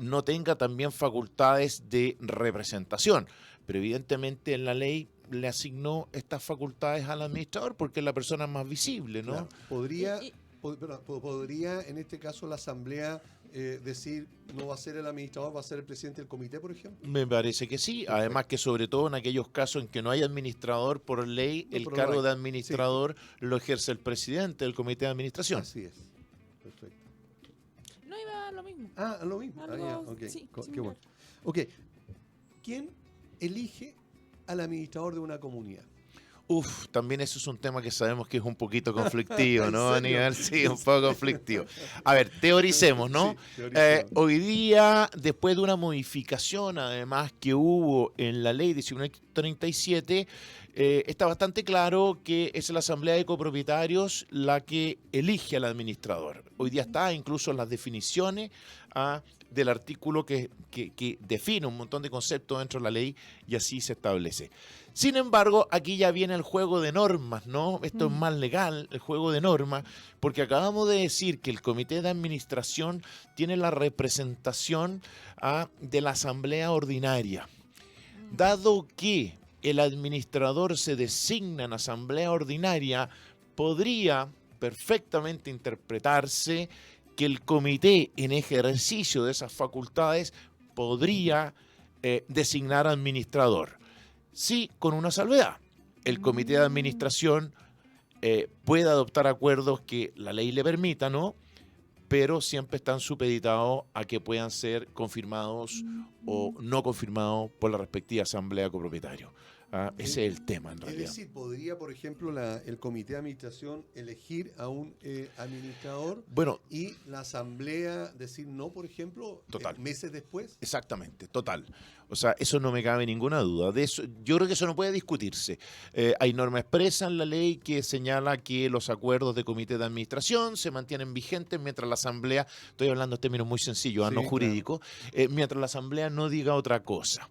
no tenga también facultades de representación, pero evidentemente en la ley le asignó estas facultades al administrador porque es la persona más visible, ¿no? Claro. ¿Podría, Y- podría en este caso la asamblea decir no va a ser el administrador, va a ser el presidente del comité, por ejemplo? Me parece que sí, además que sobre todo en aquellos casos en que no hay administrador por ley, No, el pero cargo no hay. de administrador lo ejerce el presidente del comité de administración. Así es. Perfecto. No iba a lo mismo. Ah, lo mismo. Algo, Ya, ok. sí, Qué similar. bueno. Ok. ¿Quién elige al administrador de una comunidad? Uf, también eso es un tema que sabemos que es un poquito conflictivo, ¿En ¿no, serio? Aníbal? Sí, un poco conflictivo. A ver, teoricemos, ¿no? Sí, teoricemos. Hoy día, después de una modificación, además, que hubo en la ley 1937, está bastante claro que es la asamblea de copropietarios la que elige al administrador. Hoy día está incluso en las definiciones del artículo que define un montón de conceptos dentro de la ley y así se establece. Sin embargo, aquí ya viene el juego de normas, ¿no? Esto es más legal, el juego de normas, porque acabamos de decir que el comité de administración tiene la representación de la asamblea ordinaria. Dado que el administrador se designa en asamblea ordinaria, podría perfectamente interpretarse que el comité en ejercicio de esas facultades podría designar administrador. Sí, con una salvedad. El comité de administración puede adoptar acuerdos que la ley le permita, ¿no? Pero siempre están supeditados a que puedan ser confirmados o no confirmados por la respectiva asamblea de copropietarios. Ese es el tema, en Es realidad. decir, ¿podría, por ejemplo, el comité de administración elegir a un administrador Bueno, y la asamblea decir no, por ejemplo, Total. meses después? exactamente, total. O sea, eso no me cabe ninguna duda. De eso, yo creo que eso no puede discutirse. Hay norma expresa en la ley que señala que los acuerdos de comité de administración se mantienen vigentes mientras la asamblea, estoy hablando en términos muy sencillos, Sí, no claro. jurídicos, mientras la asamblea no diga otra cosa.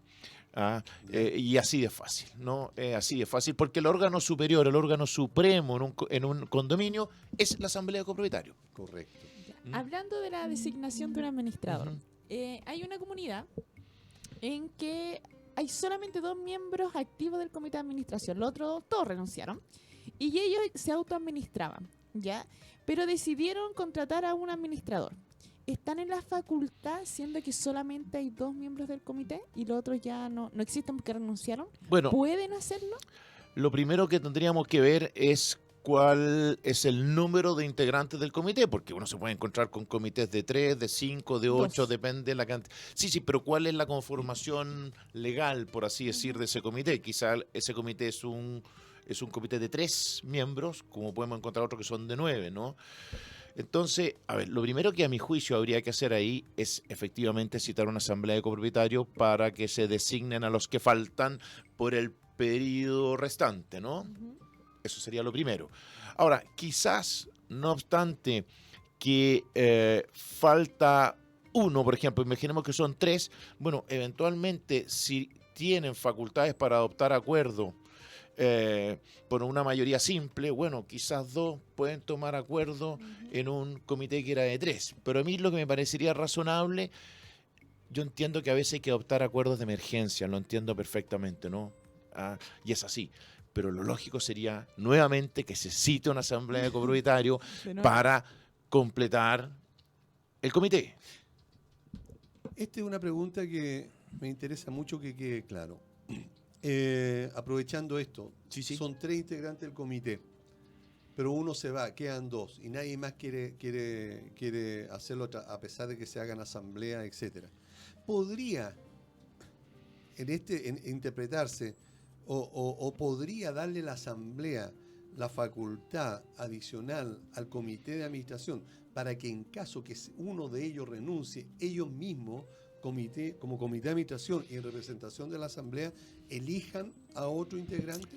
Y así de fácil, ¿no? Así de fácil, porque el órgano superior, el órgano supremo en un condominio es la asamblea de copropietarios. Correcto. Ya. Hablando de la designación de un administrador, Ujú. hay una comunidad en que hay solamente 2 miembros activos del comité de administración. Los otros todos renunciaron y ellos se autoadministraban, ¿ya? Pero decidieron contratar a un administrador. ¿Están en la facultad siendo que solamente hay 2 miembros del comité y los otros ya no existen porque renunciaron? Bueno, ¿Pueden hacerlo? lo primero que tendríamos que ver es cuál es el número de integrantes del comité, porque uno se puede encontrar con comités de 3, de 5, de 8, 2. depende de la cantidad. Sí, pero ¿cuál es la conformación legal, por así decir, de ese comité? Quizá ese comité es un comité de 3 miembros, como podemos encontrar otros que son de 9, ¿no? Entonces, a ver, lo primero que a mi juicio habría que hacer ahí es efectivamente citar una asamblea de copropietarios para que se designen a los que faltan por el periodo restante, ¿no? Eso sería lo primero. Ahora, quizás, no obstante, que falta uno, por ejemplo, imaginemos que son 3, bueno, eventualmente si tienen facultades para adoptar acuerdo por una mayoría simple, bueno, quizás 2 pueden tomar acuerdo en un comité que era de 3. Pero a mí lo que me parecería razonable, yo entiendo que a veces hay que adoptar acuerdos de emergencia, lo entiendo perfectamente, ¿no? Y es así. Pero lo lógico sería nuevamente que se cite una asamblea de copropietarios para completar el comité. Esta es una pregunta que me interesa mucho que quede claro. aprovechando esto, Sí, sí. son 3 integrantes del comité, pero uno se va, quedan 2 y nadie más quiere hacerlo a pesar de que se hagan asambleas, etcétera. ¿Podría interpretarse o podría darle la asamblea la facultad adicional al comité de administración para que en caso que uno de ellos renuncie, ellos mismos, como comité de administración y en representación de la asamblea, elijan a otro integrante?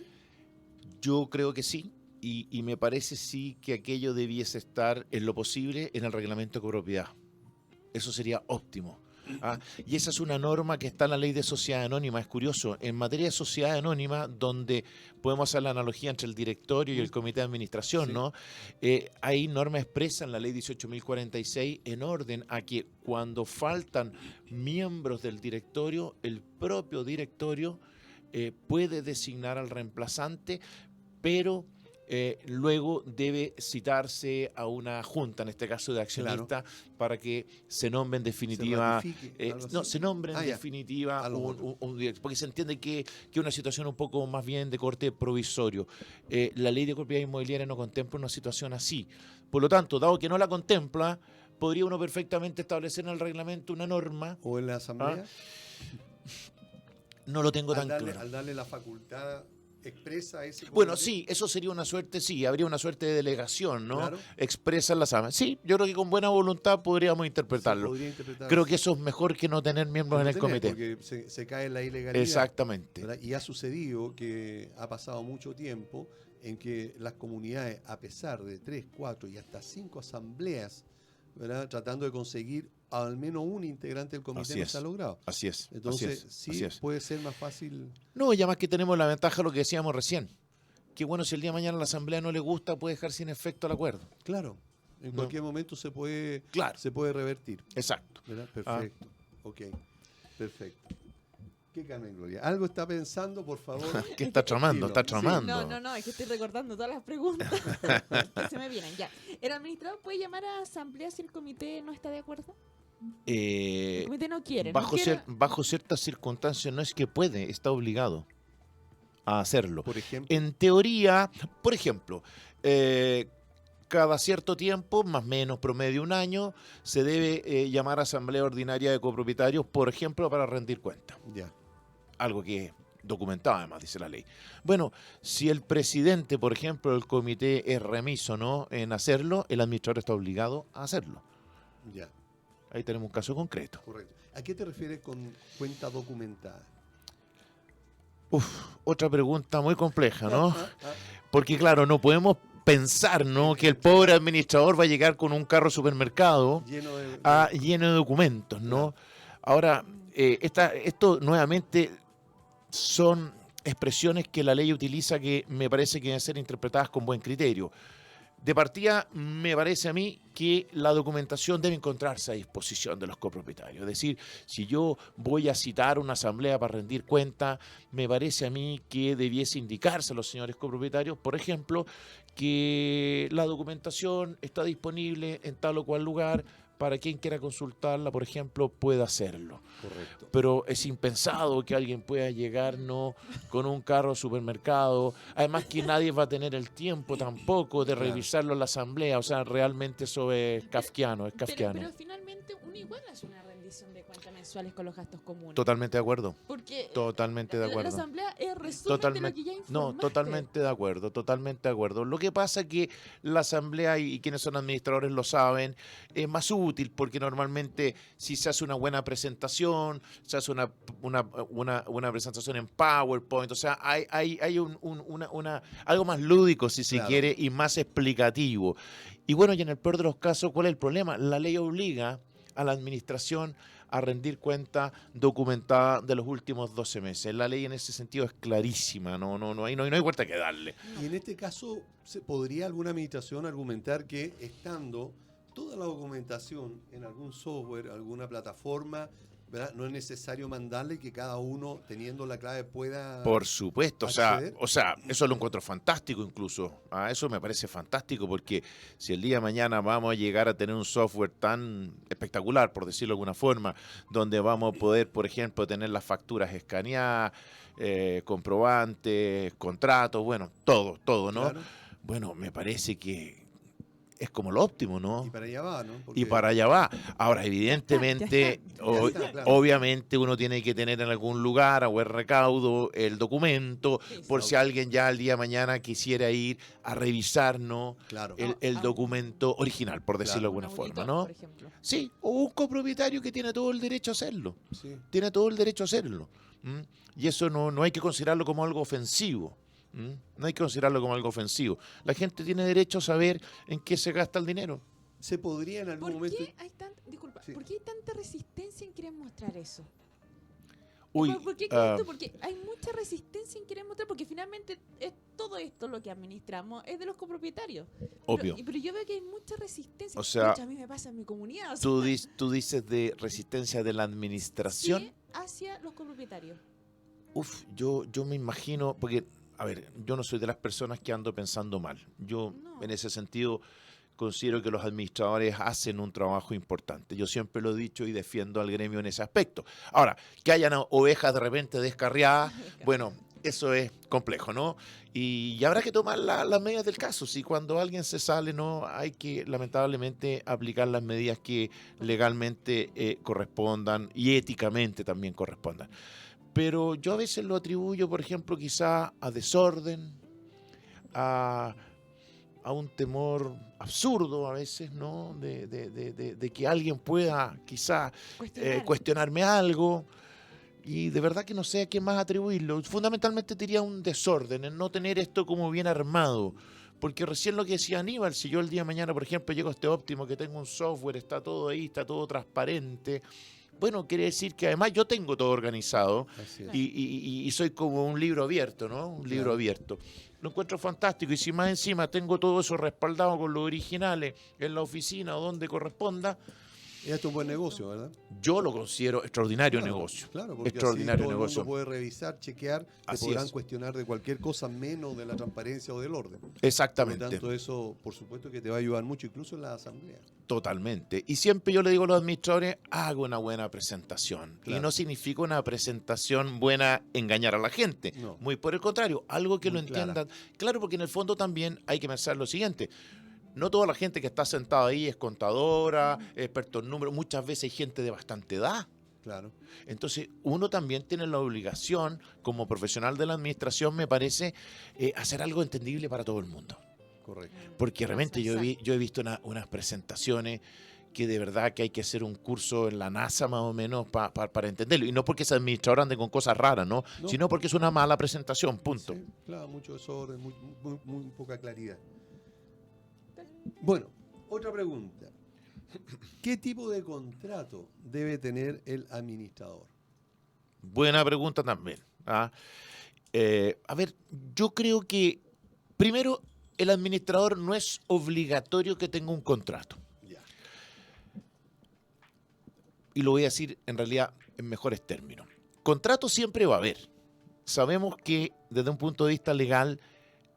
Yo creo que sí, y me parece sí que aquello debiese estar en lo posible en el reglamento de copropiedad. Eso sería óptimo. ¿Ah? Y esa es una norma que está en la ley de sociedad anónima. Es curioso, en materia de sociedad anónima, donde podemos hacer la analogía entre el directorio y el comité de administración, Sí. ¿no? Hay norma expresa en la ley 18.046 en orden a que cuando faltan miembros del directorio, el propio directorio puede designar al reemplazante, pero luego debe citarse a una junta, en este caso de accionistas, para que se nombre en definitiva, se nombre en definitiva un director, porque se entiende que es una situación un poco más bien de corte provisorio. La ley de propiedad inmobiliaria no contempla una situación así. Por lo tanto, dado que no la contempla, podría uno perfectamente establecer en el reglamento una norma. ¿O en la asamblea? No lo tengo tan claro. claro. Al darle la facultad expresa a ese comité. Bueno, sí, eso sería una suerte, sí, habría una suerte de delegación, ¿no? Claro. Expresa en la asamblea. Sí, yo creo que con buena voluntad podríamos interpretarlo. Podría interpretar Creo así. que eso es mejor que no tener miembros en el comité. Porque se cae en la ilegalidad. Exactamente. ¿Verdad? Y ha sucedido que ha pasado mucho tiempo en que las comunidades, a pesar de 3, 4 y hasta 5 asambleas, ¿verdad?, tratando de conseguir al menos un integrante del comité, no se ha logrado. Así es. Entonces, así es. puede ser más fácil. No, ya más que tenemos la ventaja de lo que decíamos recién. Que bueno, si el día de mañana a la asamblea no le gusta, puede dejar sin efecto el acuerdo. Claro, en cualquier momento se puede revertir. Exacto. ¿Verdad? Perfecto. Ok, perfecto. ¿Qué, Carmen Gloria? ¿Algo está pensando, por favor? ¿Qué está tramando? Está Sí. tramando. No, es que estoy recordando todas las preguntas que se me vienen. Ya. ¿El administrador puede llamar a asamblea si el comité no está de acuerdo? El comité no quiere. Bajo ciertas circunstancias no es que puede, está obligado a hacerlo. Por ejemplo. En teoría, por ejemplo, cada cierto tiempo, más o menos promedio un año, se debe llamar a asamblea ordinaria de copropietarios, por ejemplo, para rendir cuentas. Ya. Algo que es documentado, además, dice la ley. Bueno, si el presidente, por ejemplo, del comité es remiso, ¿no?, en hacerlo, el administrador está obligado a hacerlo. Ya. Ahí tenemos un caso concreto. Correcto. ¿A qué te refieres con cuenta documentada? Otra pregunta muy compleja, ¿no? Porque, claro, no podemos pensar, ¿no?, que el pobre administrador va a llegar con un carro supermercado lleno de documentos, ¿no? Ahora, esto nuevamente son expresiones que la ley utiliza que me parece que deben ser interpretadas con buen criterio. De partida, me parece a mí que la documentación debe encontrarse a disposición de los copropietarios. Es decir, si yo voy a citar una asamblea para rendir cuenta, me parece a mí que debiese indicarse a los señores copropietarios, por ejemplo, que la documentación está disponible en tal o cual lugar para quien quiera consultarla, por ejemplo, pueda hacerlo. Correcto. Pero es impensado que alguien pueda llegar, ¿no?, con un carro al supermercado. Además que nadie va a tener el tiempo tampoco de revisarlo en la asamblea. O sea, realmente eso es kafkiano, Pero finalmente uno igual hace una rendición de cuentas mensuales con los gastos comunes. Totalmente de acuerdo. Porque Totalmente de acuerdo. la asamblea es resumen de lo que ya informaste. No, totalmente de acuerdo. Lo que pasa es que la asamblea, y quienes son administradores lo saben, es más útil porque normalmente si se hace una buena presentación, se hace una presentación en PowerPoint, o sea, hay algo más lúdico, si se quiere, y más explicativo. Y bueno, y en el peor de los casos, ¿cuál es el problema? La ley obliga a la administración a rendir cuenta documentada de los últimos 12 meses. La ley en ese sentido es clarísima, no hay vuelta que darle. Y en este caso, ¿podría alguna administración argumentar que estando toda la documentación en algún software, alguna plataforma, ¿verdad? No es necesario mandarle que cada uno, teniendo la clave, pueda... Por supuesto, acceder. o sea, eso lo encuentro fantástico incluso. Eso me parece fantástico porque si el día de mañana vamos a llegar a tener un software tan espectacular, por decirlo de alguna forma, donde vamos a poder, por ejemplo, tener las facturas escaneadas, comprobantes, contratos, bueno, todo, ¿no? Claro. Bueno, me parece que es como lo óptimo, ¿no? Y para allá va, ¿no? Y Porque- para allá va. Ahora, evidentemente, Ya está, claro. obviamente uno tiene que tener en algún lugar a buen recaudo el documento, Sí, por sí. si alguien ya el día de mañana quisiera ir a revisar, ¿no? Claro. el documento original, por decirlo de Claro. alguna Un forma, auditor, ¿no? por ejemplo. Sí, o un copropietario que tiene todo el derecho a hacerlo. Sí. Tiene todo el derecho a hacerlo. ¿M? Y eso no hay que considerarlo como algo ofensivo. ¿M? No hay que considerarlo como algo ofensivo. La gente tiene derecho a saber en qué se gasta el dinero. Se podría en algún ¿Por momento... qué hay Sí. ¿por qué hay tanta resistencia en querer mostrar eso? Uy, ¿Por qué ah, esto? Porque hay mucha resistencia en querer mostrar, porque finalmente todo esto lo que administramos es de los copropietarios. obvio. Pero yo veo que hay mucha resistencia. O sea, Pucha, a mí me pasa en mi comunidad. O sea, Tú dices de resistencia de la administración. sí, hacia los copropietarios. Uf, yo me imagino, porque, a ver, yo no soy de las personas que ando pensando mal. Yo, No. en ese sentido, considero que los administradores hacen un trabajo importante. Yo siempre lo he dicho y defiendo al gremio en ese aspecto. Ahora, que hayan ovejas de repente descarriadas, bueno, eso es complejo, ¿no? Y habrá que tomar las medidas del caso. Si cuando alguien se sale, no hay que, lamentablemente, aplicar las medidas que legalmente correspondan y éticamente también correspondan. Pero yo a veces lo atribuyo, por ejemplo, quizá a desorden, a un temor absurdo a veces, ¿no? De que alguien pueda quizá cuestionarme algo. Y de verdad que no sé a qué más atribuirlo. Fundamentalmente diría un desorden, en no tener esto como bien armado. Porque recién lo que decía Aníbal, si yo el día de mañana, por ejemplo, llego a este óptimo, que tengo un software, está todo ahí, está todo transparente, bueno, quiere decir que además yo tengo todo organizado Así es. y soy como un libro abierto, ¿no? Un libro Claro. abierto. Lo encuentro fantástico y si más encima tengo todo eso respaldado con los originales en la oficina o donde corresponda, Y esto es un buen negocio, ¿verdad? yo lo considero extraordinario Claro, negocio. Claro, porque Extraordinario así todo negocio. el mundo puede revisar, chequear, te Así podrán es. cuestionar de cualquier cosa menos de la transparencia o del orden. Por lo Exactamente. tanto, eso, por supuesto, que te va a ayudar mucho, incluso en la asamblea. Totalmente. Y siempre yo le digo a los administradores, haga una buena presentación. Claro. Y no significa una presentación buena engañar a la gente. No. Muy por el contrario, algo que Muy lo clara. entiendan. Claro, porque en el fondo también hay que pensar lo siguiente. No toda la gente que está sentada ahí es contadora, experto en números. Muchas veces hay gente de bastante edad. Claro. Entonces, uno también tiene la obligación, como profesional de la administración, me parece, hacer algo entendible para todo el mundo. Correcto. Porque realmente yo he visto unas presentaciones que de verdad que hay que hacer un curso en la NASA más o menos para entenderlo. Y no porque ese administrador ande con cosas raras, ¿no? No. Sino porque es una mala presentación, punto. Sí, claro, mucho desorden, muy poca claridad. Bueno, otra pregunta. ¿Qué tipo de contrato debe tener el administrador? Buena pregunta también. ¿Ah? A ver, yo creo que primero el administrador no es obligatorio que tenga un contrato. Ya. Y lo voy a decir en realidad en mejores términos. Contrato siempre va a haber. Sabemos que desde un punto de vista legal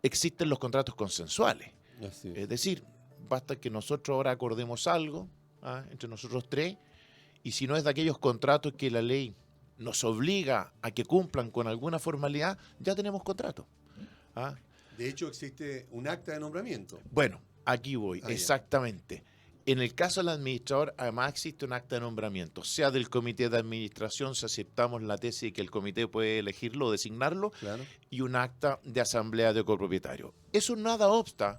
existen los contratos consensuales. Así es. Es decir, basta que nosotros ahora acordemos algo entre nosotros tres y si no es de aquellos contratos que la ley nos obliga a que cumplan con alguna formalidad, ya tenemos contrato. ¿Ah? De hecho, existe un acta de nombramiento. Bueno, aquí voy, Ah, ya. exactamente. En el caso del administrador, además existe un acta de nombramiento, sea del comité de administración, si aceptamos la tesis de que el comité puede elegirlo o designarlo, Claro. y un acta de asamblea de copropietarios. Eso nada obsta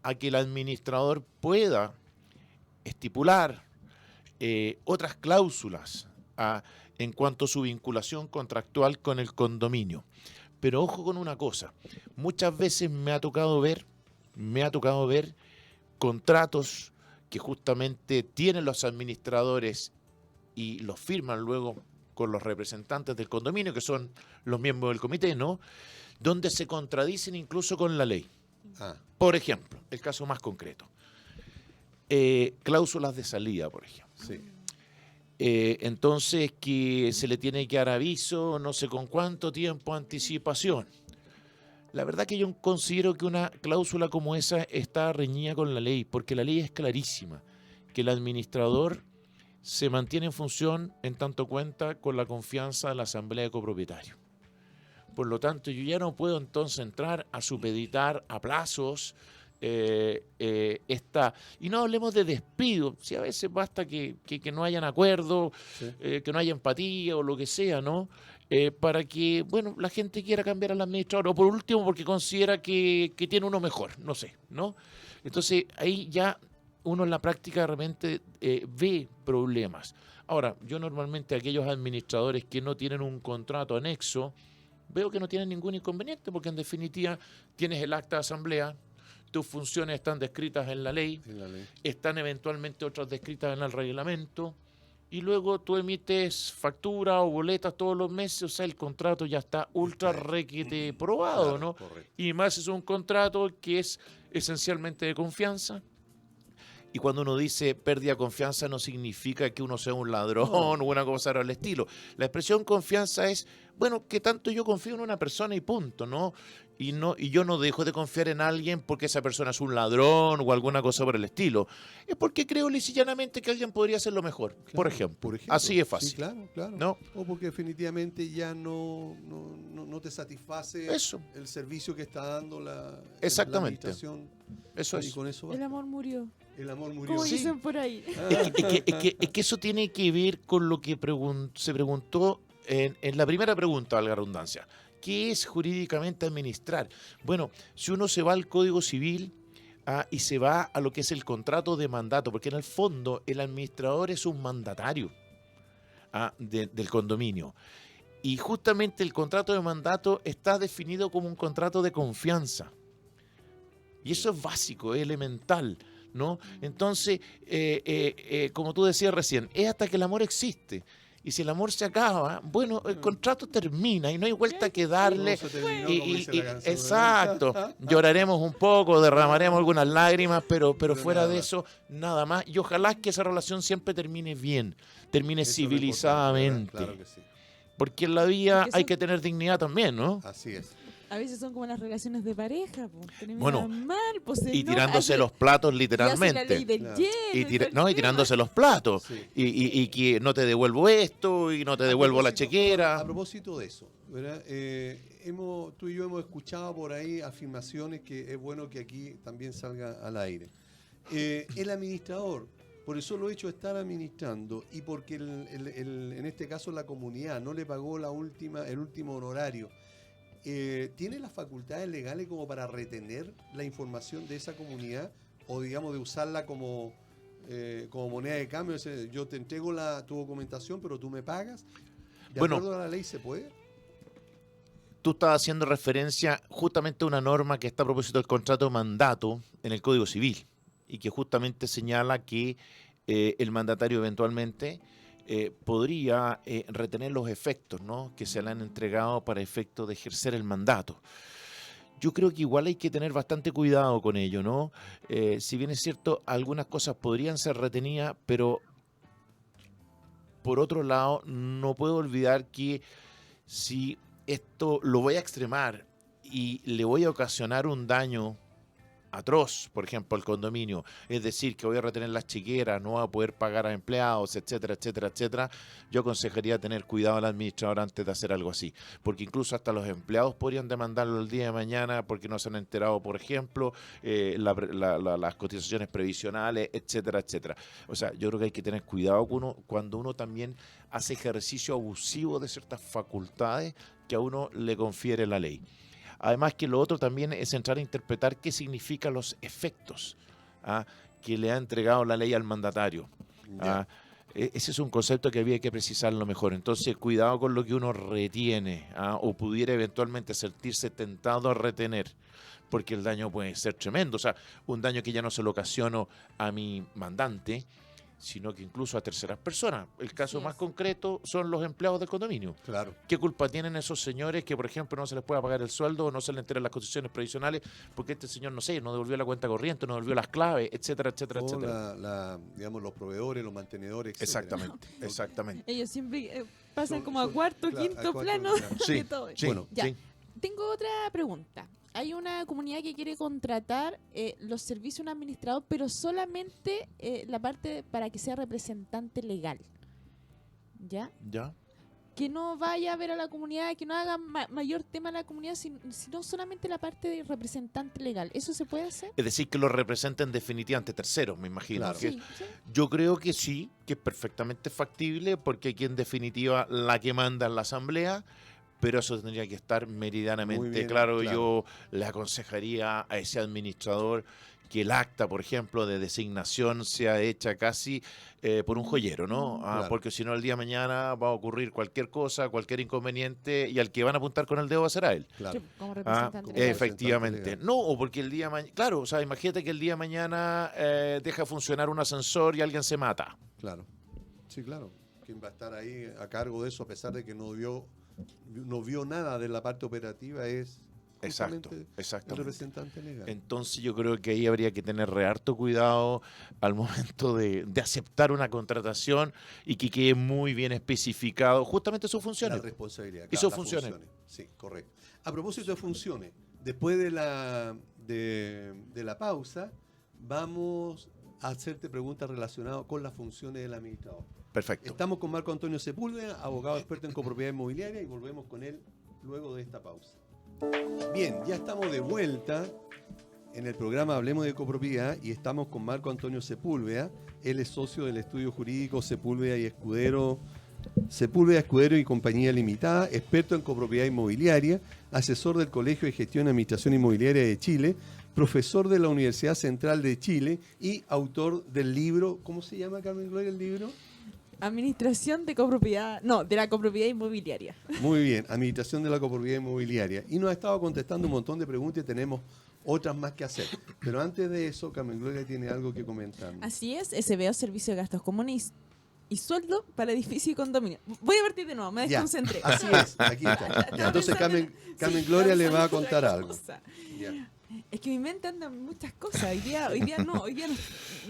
a que el administrador pueda estipular otras cláusulas en cuanto a su vinculación contractual con el condominio. Pero ojo con una cosa, muchas veces me ha tocado ver contratos que justamente tienen los administradores y los firman luego con los representantes del condominio, que son los miembros del comité, ¿no? Donde se contradicen incluso con la ley. Ah, Por ejemplo, el caso más concreto, cláusulas de salida, por ejemplo. sí. Entonces que se le tiene que dar aviso, no sé con cuánto tiempo anticipación. La verdad que yo considero que una cláusula como esa está reñida con la ley, porque la ley es clarísima, que el administrador se mantiene en función en tanto cuenta con la confianza de la asamblea de copropietarios. Por lo tanto, yo ya no puedo entonces entrar a supeditar a plazos y no hablemos de despido, si a veces basta que no hayan acuerdo, Sí. que no haya empatía o lo que sea, ¿no? Para que, bueno, la gente quiera cambiar al administrador, o por último porque considera que tiene uno mejor, no sé, ¿no? Entonces, ahí ya uno en la práctica de repente ve problemas. Ahora, yo normalmente aquellos administradores que no tienen un contrato anexo, veo que no tienen ningún inconveniente, porque en definitiva tienes el acta de asamblea, tus funciones están descritas en la ley, En la ley. están eventualmente otras descritas en el reglamento, y luego tú emites factura o boletas todos los meses, o sea, el contrato ya está ultra requete probado, Claro, ¿no? correcto. Y más es un contrato que es esencialmente de confianza. Y cuando uno dice pérdida de confianza no significa que uno sea un ladrón o una cosa al estilo. La expresión confianza es, bueno, que tanto yo confío en una persona y punto, ¿no? Y yo no dejo de confiar en alguien porque esa persona es un ladrón o alguna cosa por el estilo. Es porque creo lisa y llanamente que alguien podría hacerlo mejor, por Claro, ejemplo. Así es fácil. Sí, claro, claro. ¿No? O porque definitivamente ya no te satisface Eso, el servicio que está dando la Exactamente. administración. eso Y es. con eso El basta. amor murió. El amor murió. Como Sí. dicen por ahí. Es que eso tiene que ver con lo que se preguntó en la primera pregunta, valga la redundancia. ¿Qué es jurídicamente administrar? Bueno, si uno se va al Código Civil y se va a lo que es el contrato de mandato, porque en el fondo el administrador es un mandatario del condominio. Y justamente el contrato de mandato está definido como un contrato de confianza. Y eso es básico, es elemental, ¿no? Entonces, como tú decías recién, es hasta que el amor existe. Y si el amor se acaba, bueno, el contrato termina y no hay vuelta que darle. No se terminó, Y- como dice la canción, exacto, ¿verdad? lloraremos un poco, derramaremos algunas lágrimas, pero Pero fuera nada de más. eso, nada más. Y ojalá que esa relación siempre termine bien, termine Eso es lo civilizadamente. importante, ¿verdad? Claro que sí. Porque en la vida Porque hay son- que tener dignidad también, ¿no? Así es. A veces son como las relaciones de pareja, po. Terminan Bueno, mal, pues se Y enoja, tirándose hace- los platos y hace la ley literalmente. del Claro. hielo Y, todo el no, y tema. tirándose los platos. Sí. Y que no te devuelvo esto y no te devuelvo la chequera. A propósito de eso, ¿verdad? Tú y yo hemos escuchado por ahí afirmaciones que es bueno que aquí también salga al aire. El administrador, por el solo hecho de estar administrando y porque en este caso la comunidad no le pagó el último honorario, ¿tiene las facultades legales como para retener la información de esa comunidad o digamos de usarla como moneda de cambio? Es decir, yo te entrego tu documentación, pero tú me pagas. ¿De Bueno. acuerdo a la ley se puede? Tú estás haciendo referencia justamente a una norma que está a propósito del contrato de mandato en el Código Civil y que justamente señala que el mandatario eventualmente podría retener los efectos, ¿no?, que se le han entregado para efecto de ejercer el mandato. Yo creo que igual hay que tener bastante cuidado con ello, ¿no? Si bien es cierto, algunas cosas podrían ser retenidas, pero por otro lado, no puedo olvidar que si esto lo voy a extremar y le voy a ocasionar un daño atroz, por ejemplo, al condominio, es decir, que voy a retener las chiqueras, no voy a poder pagar a empleados, etcétera, etcétera, etcétera, yo aconsejaría tener cuidado al administrador antes de hacer algo así, porque incluso hasta los empleados podrían demandarlo el día de mañana porque no se han enterado, por ejemplo, las cotizaciones previsionales, etcétera, etcétera. O sea, yo creo que hay que tener cuidado cuando uno también hace ejercicio abusivo de ciertas facultades que a uno le confiere la ley. Además que lo otro también es entrar a interpretar qué significan los efectos que le ha entregado la ley al mandatario. Ya. Ese es un concepto que había que precisarlo mejor. Entonces, cuidado con lo que uno retiene o pudiera eventualmente sentirse tentado a retener, porque el daño puede ser tremendo. O sea, un daño que ya no se lo ocasiono a mi mandante, sino que incluso a terceras personas. El caso Así más es. concreto son los empleados del condominio. Claro. ¿Qué culpa tienen esos señores que, por ejemplo, no se les pueda pagar el sueldo o no se les enteran las condiciones previsionales porque este señor, no sé, no devolvió la cuenta corriente, no devolvió las claves, etcétera, etcétera, O etcétera? digamos, los proveedores, los mantenedores, etcétera. Exactamente, exactamente. Ellos siempre pasan Son- como a son- cuarto, claro, quinto a cuarto plano plano. Sí, de todo. sí, Bueno, Ya. sí. Tengo otra pregunta. Hay una comunidad que quiere contratar los servicios de un administrador, pero solamente la parte para que sea representante legal. ¿Ya? ¿Ya? Que no vaya a ver a la comunidad, que no haga mayor tema a la comunidad, sino solamente la parte de representante legal. ¿Eso se puede hacer? Es decir, que lo representen definitivamente terceros, me imagino. Claro. Que- Sí, sí. Yo creo que sí, que es perfectamente factible, porque aquí en definitiva la que manda es la asamblea, pero eso tendría que estar Muy meridianamente bien, claro. claro. Yo le aconsejaría a ese administrador que el acta, por ejemplo, de designación sea hecha casi por un joyero, ¿no? Claro. Porque si no, el día de mañana va a ocurrir cualquier cosa, cualquier inconveniente, y al que van a apuntar con el dedo va a ser a él. Claro. Sí, como Ah, representante como legal. efectivamente. legal. No, o porque el día mañana, claro, o sea, imagínate que el día de mañana deja funcionar un ascensor y alguien se mata. Claro. Sí, claro. ¿Quién va a estar ahí a cargo de eso a pesar de que no vio nada de la parte operativa? Es Exacto, justamente el exactamente. representante legal. Entonces yo creo que ahí habría que tener re harto cuidado al momento de aceptar una contratación y que quede muy bien especificado justamente sus La funciones. responsabilidad. Y sus las funciones. Sí, correcto. A propósito de funciones, después de la pausa, vamos a hacerte preguntas relacionadas con las funciones del administrador. Perfecto. Estamos con Marco Antonio Sepúlveda, abogado experto en copropiedad inmobiliaria, y volvemos con él luego de esta pausa. Bien, ya estamos de vuelta en el programa Hablemos de Copropiedad y estamos con Marco Antonio Sepúlveda. Él es socio del estudio jurídico Sepúlveda y Escudero y Compañía Limitada, experto en copropiedad inmobiliaria, asesor del Colegio de Gestión y Administración Inmobiliaria de Chile, profesor de la Universidad Central de Chile y autor del libro, ¿cómo se llama, Carmen Gloria, el libro? Administración de copropiedad, no, de la copropiedad inmobiliaria. Muy bien, Administración de la Copropiedad Inmobiliaria. Y nos ha estado contestando un montón de preguntas y tenemos otras más que hacer. Pero antes de eso, Carmen Gloria tiene algo que comentar. Así es, SBO, Servicio de Gastos Comunes y sueldo para edificio y condominio. Voy a partir de nuevo, me Ya, desconcentré. así es, aquí está. Estaba Entonces pensando Carmen sí, Gloria estaba le va a pensando en contar otra algo. cosa. Ya. Es que mi mente anda en muchas cosas. Hoy día no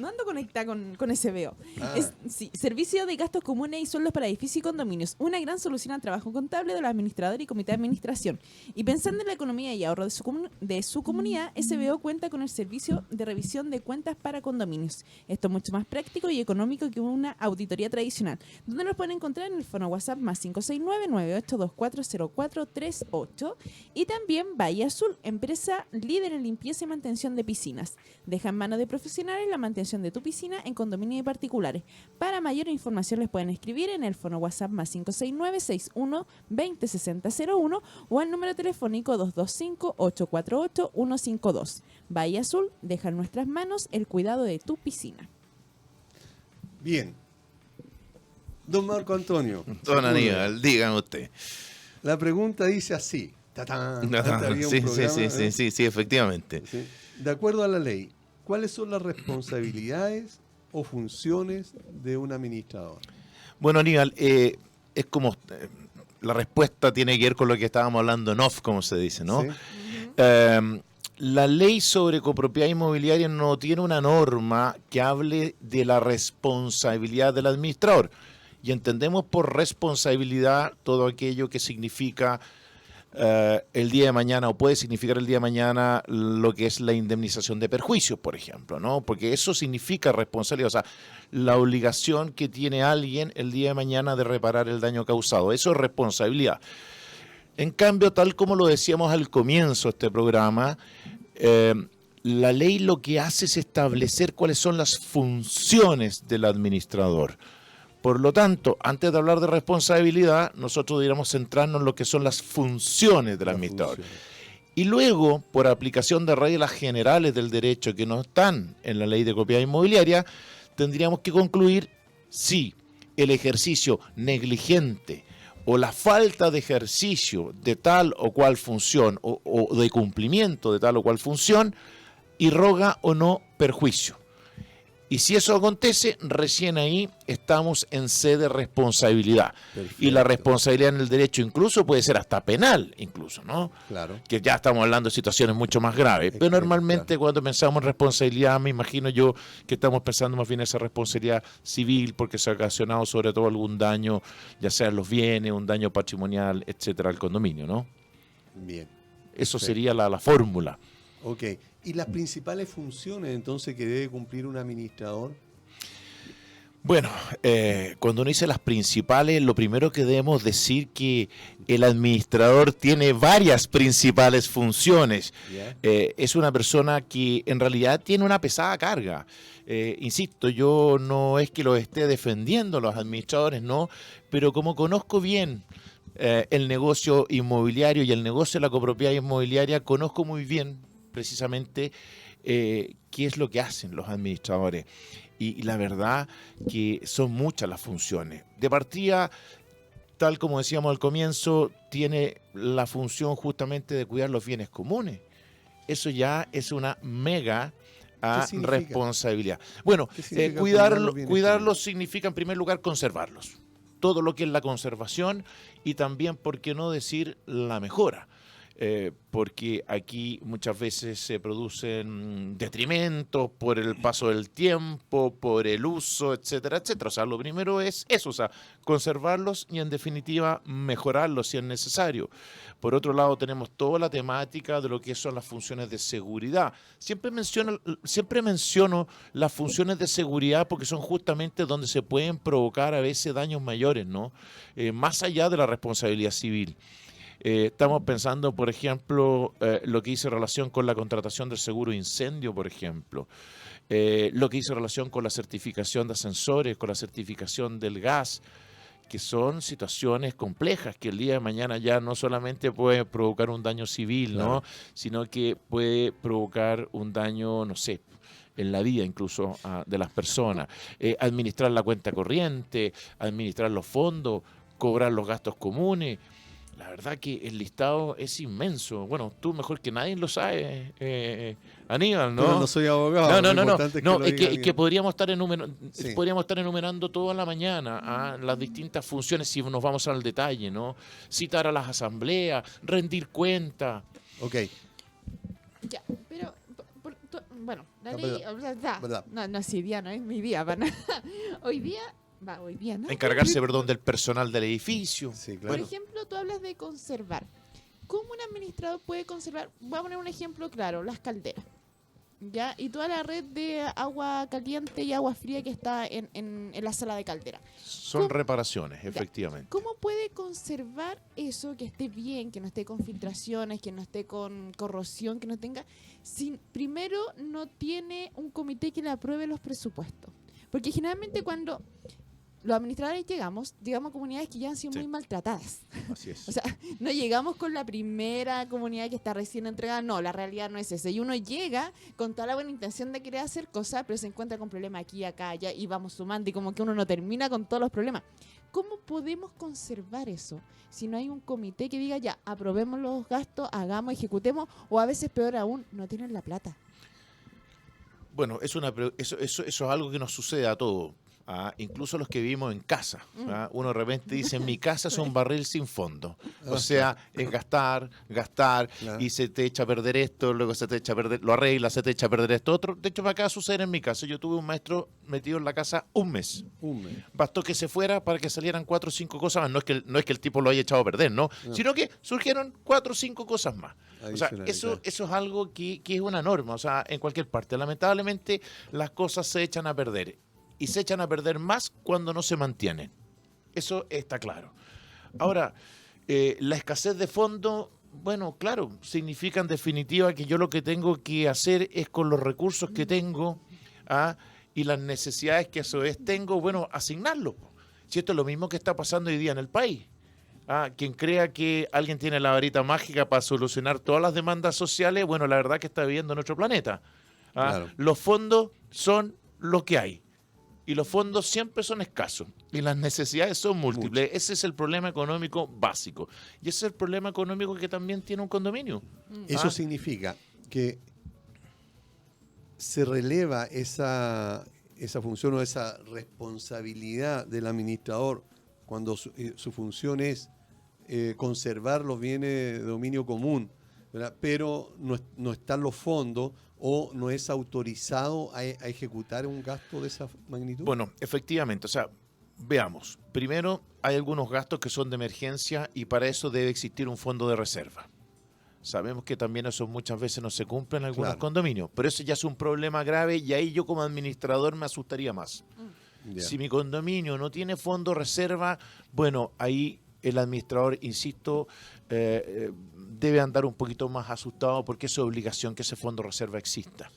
ando conectada con SBO. Ah. Sí, Servicio de Gastos Comunes y Sueldos para Edificios y Condominios. Una gran solución al trabajo contable de los administradores y comité de administración. Y pensando en la economía y ahorro de su comunidad, SBO cuenta con el servicio de revisión de cuentas para condominios. Esto es mucho más práctico y económico que una auditoría tradicional. ¿Dónde los pueden encontrar? En el fono WhatsApp más 569-98240438. Y también Bahía Azul, empresa líder en limpieza y mantención de piscinas. Deja en manos de profesionales la mantención de tu piscina en condominios y particulares. Para mayor información les pueden escribir en el fono WhatsApp más 569-61-206001 o al número telefónico 225-848-152. Bahía Azul, deja en nuestras manos el cuidado de tu piscina. Bien. Don Marco Antonio. Don Aníbal, dígame usted. La pregunta dice así. Tatán. Antes había un Sí, programa, sí, efectivamente. ¿sí? De acuerdo a la ley, ¿cuáles son las responsabilidades o funciones de un administrador? Bueno, Aníbal, es como la respuesta tiene que ver con lo que estábamos hablando en off, como se dice, ¿no? ¿Sí? La ley sobre copropiedad inmobiliaria no tiene una norma que hable de la responsabilidad del administrador. Y entendemos por responsabilidad todo aquello que significa el día de mañana, o puede significar el día de mañana, lo que es la indemnización de perjuicios, por ejemplo, ¿no? Porque eso significa responsabilidad, o sea, la obligación que tiene alguien el día de mañana de reparar el daño causado. Eso es responsabilidad. En cambio, tal como lo decíamos al comienzo de este programa, la ley lo que hace es establecer cuáles son las funciones del administrador. Por lo tanto, antes de hablar de responsabilidad, nosotros deberíamos centrarnos en lo que son las funciones del administrador. Y luego, por aplicación de reglas generales del derecho que no están en la ley de propiedad inmobiliaria, tendríamos que concluir si el ejercicio negligente o la falta de ejercicio de tal o cual función o de cumplimiento de tal o cual función irroga o no perjuicio. Y si eso acontece, recién ahí estamos en sede de responsabilidad. Perfecto. Y la responsabilidad en el derecho incluso puede ser hasta penal, incluso, ¿no? Claro. Que ya estamos hablando de situaciones mucho más graves. Pero Excelente, normalmente claro. cuando pensamos en responsabilidad, me imagino yo que estamos pensando más bien en esa responsabilidad civil, porque se ha ocasionado sobre todo algún daño, ya sea en los bienes, un daño patrimonial, etcétera, al condominio, ¿no? Bien. Eso Perfecto. sería la fórmula. Ok. ¿Y las principales funciones entonces que debe cumplir un administrador? Bueno, cuando uno dice las principales, lo primero que debemos decir que el administrador tiene varias principales funciones. ¿Ya? Es una persona que en realidad tiene una pesada carga. Insisto, yo no es que los esté defendiendo a los administradores, no, pero como conozco bien el negocio inmobiliario y el negocio de la copropiedad inmobiliaria, conozco muy bien precisamente qué es lo que hacen los administradores. Y la verdad que son muchas las funciones. De partida, tal como decíamos al comienzo, tiene la función justamente de cuidar los bienes comunes. Eso ya es una mega ¿Qué significa? responsabilidad. Bueno, ¿Qué significa cuidar los bienes cuidarlos comunes? significa en primer lugar conservarlos. Todo lo que es la conservación y también, ¿por qué no decir la mejora? Porque aquí muchas veces se producen detrimentos por el paso del tiempo, por el uso, etcétera, etcétera. O sea, lo primero es eso, o sea, conservarlos y en definitiva mejorarlos si es necesario. Por otro lado, tenemos toda la temática de lo que son las funciones de seguridad. Siempre menciono las funciones de seguridad porque son justamente donde se pueden provocar a veces daños mayores, ¿no? Más allá de la responsabilidad civil. Estamos pensando, por ejemplo, lo que hizo relación con la contratación del seguro de incendio, por ejemplo. Lo que hizo relación con la certificación de ascensores, con la certificación del gas, que son situaciones complejas que el día de mañana ya no solamente puede provocar un daño civil, ¿no? Claro. Sino que puede provocar un daño, no sé, en la vida incluso de las personas. Administrar la cuenta corriente, administrar los fondos, cobrar los gastos comunes. La verdad que el listado es inmenso. Bueno, tú mejor que nadie lo sabes, Aníbal, ¿no? Pero no soy abogado. No, lo no. importante es que No, lo es diga que alguien. podríamos estar Sí. podríamos estar enumerando toda la mañana las distintas funciones si nos vamos al detalle, ¿no? Citar a las asambleas, rendir cuenta. Ok. Ya, pero, bueno, la No, ley, verdad. no, sí, día no es mi día, pana. Hoy día, ¿no? Encargarse, perdón, del personal del edificio. Sí, Por claro. ejemplo, tú hablas de conservar. ¿Cómo un administrador puede conservar? Voy a poner un ejemplo claro, las calderas. ¿Ya? Y toda la red de agua caliente y agua fría que está en la sala de caldera. Son ¿Cómo? reparaciones, efectivamente. ¿Cómo puede conservar eso, que esté bien, que no esté con filtraciones, que no esté con corrosión, que no tenga, si primero no tiene un comité que le apruebe los presupuestos? Porque generalmente cuando los administradores llegamos a comunidades que ya han sido Sí. muy maltratadas. Así es. O sea, no llegamos con la primera comunidad que está recién entregada, no, la realidad no es esa. Y uno llega con toda la buena intención de querer hacer cosas, pero se encuentra con problemas aquí, acá, allá, y vamos sumando, y como que uno no termina con todos los problemas. ¿Cómo podemos conservar eso si no hay un comité que diga, ya, aprobemos los gastos, hagamos, ejecutemos, o a veces peor aún, no tienen la plata? Bueno, eso es algo que nos sucede a todos. Incluso los que vivimos en casa. Uno de repente dice, en mi casa es un barril sin fondo. O sea, es gastar, Claro. y se te echa a perder esto, luego se te echa a perder, lo arreglas, se te echa a perder esto otro. De hecho, me acaba de suceder en mi casa. Yo tuve un maestro metido en la casa un mes. Bastó que se fuera para que salieran 4 o 5 cosas más. No es que el tipo lo haya echado a perder, ¿no? Sino que surgieron 4 o 5 cosas más. O sea, Adicionales, eso claro. es algo que es una norma, o sea, en cualquier parte. Lamentablemente, las cosas se echan a perder. Y se echan a perder más cuando no se mantienen. Eso está claro. Ahora, la escasez de fondos, bueno, claro, significa en definitiva que yo lo que tengo que hacer es con los recursos que tengo y las necesidades que a su vez tengo, bueno, asignarlos. Si esto es lo mismo que está pasando hoy día en el país. Quien crea que alguien tiene la varita mágica para solucionar todas las demandas sociales, bueno, la verdad que está viviendo en otro planeta. Claro. Los fondos son lo que hay. Y los fondos siempre son escasos y las necesidades son múltiples. Ese es el problema económico básico. Y ese es el problema económico que también tiene un condominio. Eso significa que se releva esa esa función o esa responsabilidad del administrador cuando su función es conservar los bienes de dominio común, ¿verdad? Pero no están los fondos o no es autorizado a ejecutar un gasto de esa magnitud? Bueno, efectivamente, o sea, veamos. Primero, hay algunos gastos que son de emergencia y para eso debe existir un fondo de reserva. Sabemos que también eso muchas veces no se cumple en algunos Claro. condominios, pero eso ya es un problema grave y ahí yo como administrador me asustaría más. Ya. Si mi condominio no tiene fondo de reserva, bueno, ahí el administrador, insisto, debe andar un poquito más asustado porque es obligación que ese fondo de reserva exista.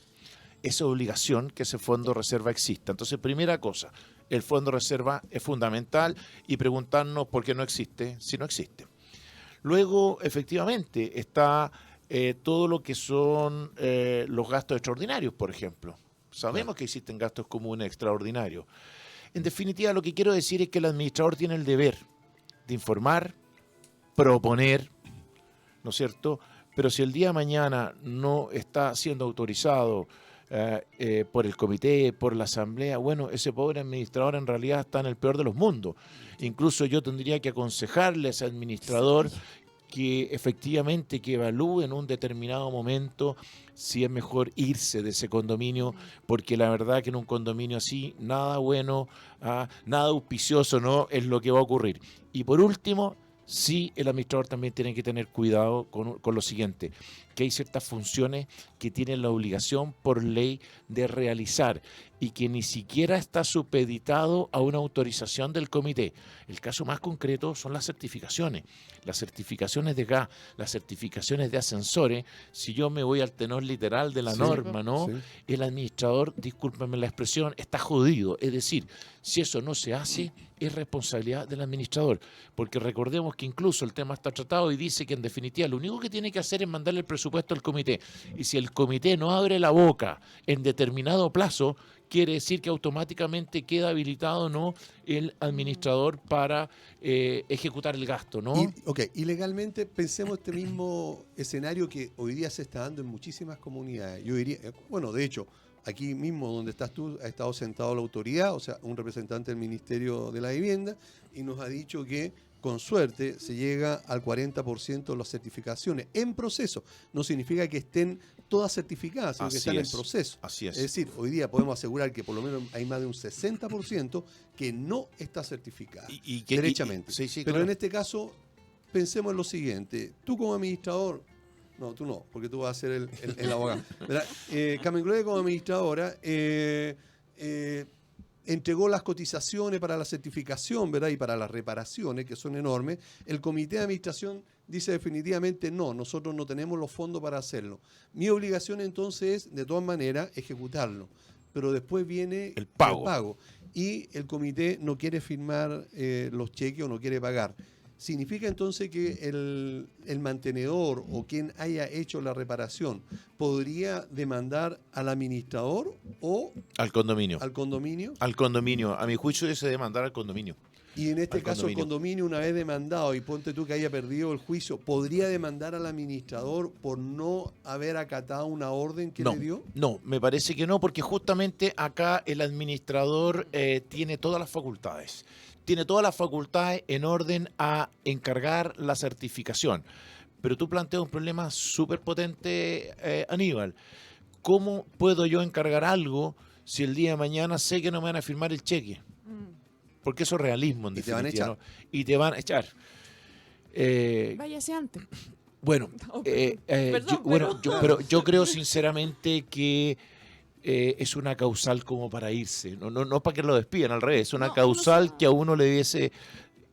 Es obligación que ese fondo de reserva exista. Entonces, primera cosa, el fondo de reserva es fundamental y preguntarnos por qué no existe, si no existe. Luego, efectivamente, está todo lo que son los gastos extraordinarios, por ejemplo. Sabemos que existen gastos comunes extraordinarios. En definitiva, lo que quiero decir es que el administrador tiene el deber de informar, proponer, ¿no es cierto? Pero si el día de mañana no está siendo autorizado por el comité, por la asamblea, bueno, ese pobre administrador en realidad está en el peor de los mundos. Incluso yo tendría que aconsejarle a ese administrador que efectivamente que evalúe en un determinado momento si es mejor irse de ese condominio, porque la verdad que en un condominio así nada bueno, nada auspicioso no es lo que va a ocurrir. Y por último, sí, el administrador también tiene que tener cuidado con lo siguiente, que hay ciertas funciones que tienen la obligación por ley de realizar y que ni siquiera está supeditado a una autorización del comité. El caso más concreto son las certificaciones de gas, las certificaciones de ascensores. Si yo me voy al tenor literal de la Sí, norma, ¿no? sí. El administrador, discúlpenme la expresión, está jodido. Es decir, si eso no se hace, es responsabilidad del administrador. Porque recordemos que incluso el tema está tratado y dice que en definitiva lo único que tiene que hacer es mandarle el presupuesto al comité. Y si el comité no abre la boca en determinado plazo, quiere decir que automáticamente queda habilitado, ¿no?, el administrador para ejecutar el gasto, ¿no? Y legalmente pensemos este mismo escenario que hoy día se está dando en muchísimas comunidades. Yo diría, bueno, de hecho, aquí mismo donde estás tú ha estado sentado la autoridad, o sea, un representante del Ministerio de la Vivienda, y nos ha dicho que con suerte se llega al 40% de las certificaciones en proceso. No significa que estén todas certificadas, sino que están en proceso. Así es. Es decir, hoy día podemos asegurar que por lo menos hay más de un 60% que no está certificada derechamente. Sí, sí, Pero claro. en este caso, pensemos en lo siguiente. Tú como administrador, no, tú no, porque tú vas a ser el abogado. Carmen Gloria como administradora entregó las cotizaciones para la certificación, ¿verdad? Y para las reparaciones, que son enormes. El comité de administración dice definitivamente no, nosotros no tenemos los fondos para hacerlo. Mi obligación entonces es, de todas maneras, ejecutarlo. Pero después viene El pago. Y el comité no quiere firmar los cheques o no quiere pagar. ¿Significa entonces que el mantenedor o quien haya hecho la reparación podría demandar al administrador o Al condominio. al condominio? Al condominio. A mi juicio se debe mandar al condominio. Y en este Al caso condominio. el condominio, una vez demandado, y ponte tú que haya perdido el juicio, ¿podría demandar al administrador por no haber acatado una orden que le dio? No, me parece que no, porque justamente acá el administrador tiene todas las facultades. Tiene todas las facultades en orden a encargar la certificación. Pero tú planteas un problema súper potente, Aníbal. ¿Cómo puedo yo encargar algo si el día de mañana sé que no me van a firmar el cheque? Porque eso es realismo, en Y te van a definitiva, echar. ¿no? Y te van a echar. Váyase antes. Bueno, Oh, perdón, pero yo creo sinceramente que es una causal como para irse. No para que lo despidan, al revés. Es una No, causal no. que a uno le debiese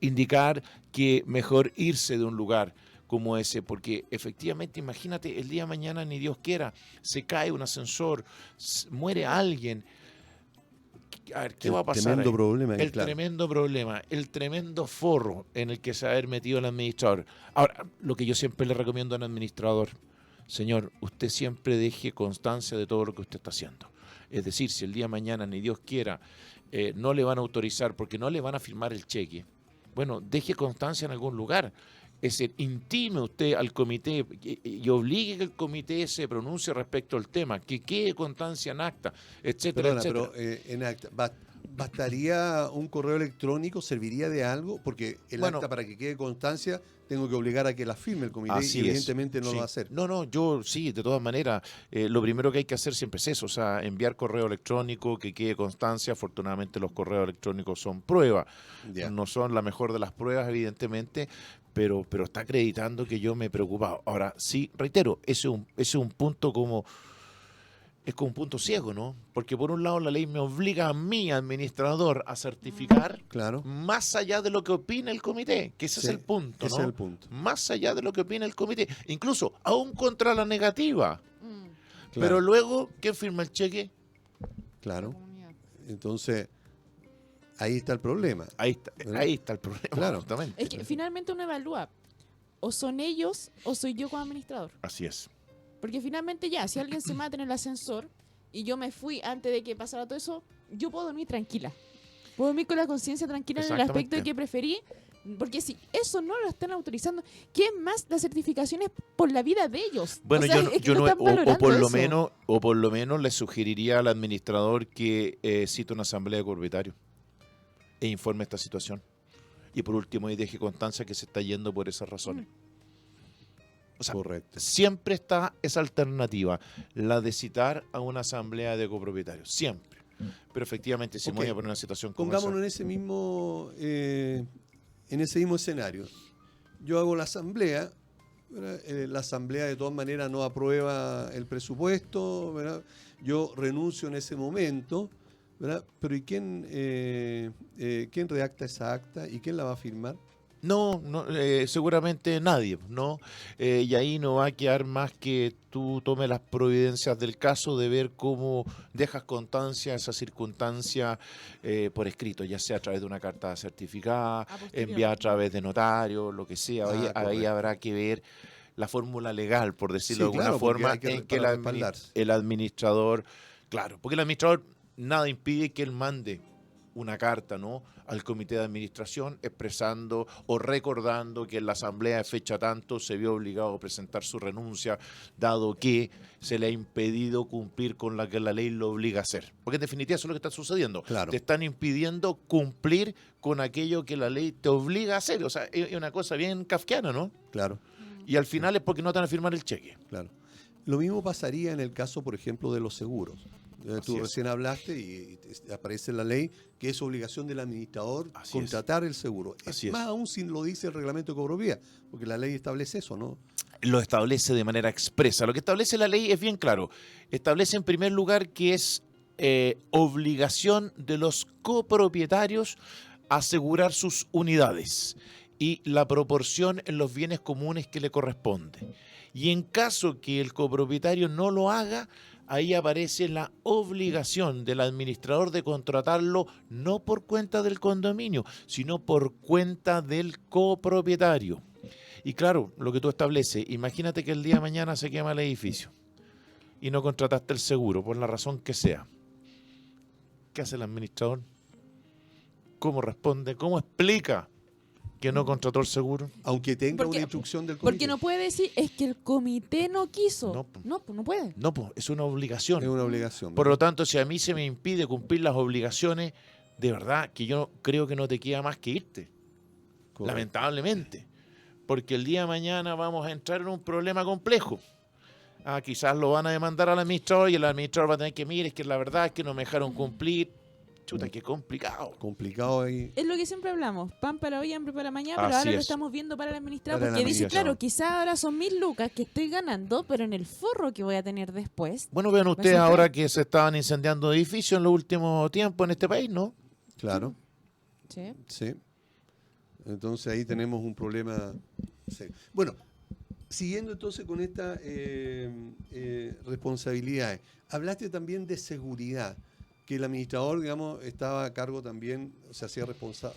indicar que mejor irse de un lugar como ese, porque efectivamente, imagínate, el día de mañana, ni Dios quiera, se cae un ascensor, muere alguien. A ver, ¿qué va a pasar? Tremendo ahí? problema. El claro. tremendo problema, el tremendo forro en el que se ha haber metido el administrador. Ahora, lo que yo siempre le recomiendo a un administrador, señor, usted siempre deje constancia de todo lo que usted está haciendo. Es decir, si el día de mañana, ni Dios quiera, no le van a autorizar porque no le van a firmar el cheque, bueno, deje constancia en algún lugar Es decir, intime usted al comité y obligue que el comité se pronuncie respecto al tema, que quede constancia en acta, etcétera, Perdona, etcétera. pero en acta, ¿bastaría un correo electrónico? ¿Serviría de algo? Porque el acta, para que quede constancia, tengo que obligar a que la firme el comité Así y evidentemente no sí. lo va a hacer. No, yo sí, de todas maneras, lo primero que hay que hacer siempre es eso, o sea, enviar correo electrónico, que quede constancia. Afortunadamente los correos electrónicos son prueba, Ya. no son la mejor de las pruebas, evidentemente, pero está acreditando que yo me he preocupado. Ahora, sí, reitero, ese es un punto como... Es como un punto ciego, ¿no? Porque por un lado la ley me obliga a mí, administrador, a certificar Claro. más allá de lo que opine el comité, que ese Sí, es el punto, ese ¿no? es el punto. Más allá de lo que opine el comité, incluso aún contra la negativa. Mm, Pero Claro, luego, ¿quién firma el cheque? la claro. comunidad. Entonces, ahí está el problema. Ahí ¿Verdad? está el problema, Claro. justamente. Es que finalmente uno evalúa, o son ellos o soy yo como administrador. Así es. Porque finalmente ya, si alguien se mata en el ascensor y yo me fui antes de que pasara todo eso, yo puedo dormir tranquila. Puedo dormir con la conciencia tranquila en el aspecto de Exactamente. que preferí. Porque si eso no lo están autorizando, ¿qué más las certificaciones por la vida de ellos? Bueno, O sea, yo, es que yo no no, están valorando eso. o por lo menos le sugeriría al administrador que cite una asamblea de propietarios e informe esta situación. Y por último, y deje constancia que se está yendo por esas razones. O sea, Correcto. siempre está esa alternativa, la de citar a una asamblea de copropietarios, siempre. Pero efectivamente, si me voy a Ok. poner una situación como Pongámonos esa, en ese mismo escenario. Yo hago la asamblea, ¿verdad? La asamblea de todas maneras no aprueba el presupuesto, ¿verdad? Yo renuncio en ese momento, ¿verdad? Pero ¿y quién redacta esa acta y quién la va a firmar? no, seguramente nadie, ¿no? Y ahí no va a quedar más que tú tomes las providencias del caso de ver cómo dejas constancia de esa circunstancia por escrito, ya sea a través de una carta certificada, A posteriori. enviada a través de notario, lo que sea. Ahí Correcto. habrá que ver la fórmula legal, por decirlo Sí, de alguna claro, porque forma, hay que en que para respaldarse. el administrador, claro, porque el administrador nada impide que él mande una carta, ¿no?, al comité de administración expresando o recordando que en la asamblea de fecha tanto se vio obligado a presentar su renuncia, dado que se le ha impedido cumplir con la que la ley lo obliga a hacer. Porque en definitiva eso es lo que está sucediendo. Claro. Te están impidiendo cumplir con aquello que la ley te obliga a hacer. O sea, es una cosa bien kafkiana, ¿no? Claro, Y al final es porque no te van a firmar el cheque. claro. Lo mismo pasaría en el caso, por ejemplo, de los seguros. Así Tú es. recién hablaste y aparece en la ley que es obligación del administrador Así es. contratar el seguro. Así es. Más aún si lo dice el reglamento de copropiedad, porque la ley establece eso, ¿no? Lo establece de manera expresa. Lo que establece la ley es bien claro. Establece en primer lugar que es obligación de los copropietarios asegurar sus unidades y la proporción en los bienes comunes que le corresponde. Y en caso que el copropietario no lo haga, ahí aparece la obligación del administrador de contratarlo no por cuenta del condominio, sino por cuenta del copropietario. Y claro, lo que tú estableces, imagínate que el día de mañana se quema el edificio y no contrataste el seguro, por la razón que sea. ¿Qué hace el administrador? ¿Cómo responde? ¿Cómo explica que no contrató el seguro? Aunque tenga Porque- una instrucción del comité. Porque no puede decir, es que el comité no quiso. No, No, pues no puede. No, pues es una obligación. Es una obligación. Por lo ¿verdad? tanto, si a mí se me impide cumplir las obligaciones, de verdad que yo creo que no te queda más que irte. Correcto. Lamentablemente. Porque el día de mañana vamos a entrar en un problema complejo. Quizás lo van a demandar al administrador y el administrador va a tener que, mire, es que la verdad es que no me dejaron cumplir. Chuta, qué complicado. Complicado ahí. Es lo que siempre hablamos, pan para hoy, hambre para mañana, pero Así ahora lo es. estamos viendo para el administrador, Para el porque dice, administrador. claro, quizás ahora son 1.000 lucas que estoy ganando, pero en el forro que voy a tener después. Bueno, vean ustedes ser ahora feo. que se estaban incendiando edificios en los últimos tiempos en este país, ¿no? Claro, Sí. sí. Entonces ahí tenemos un problema serio. Bueno, siguiendo entonces con estas responsabilidades, hablaste también de seguridad, que el administrador, digamos, estaba a cargo también, se hacía responsable,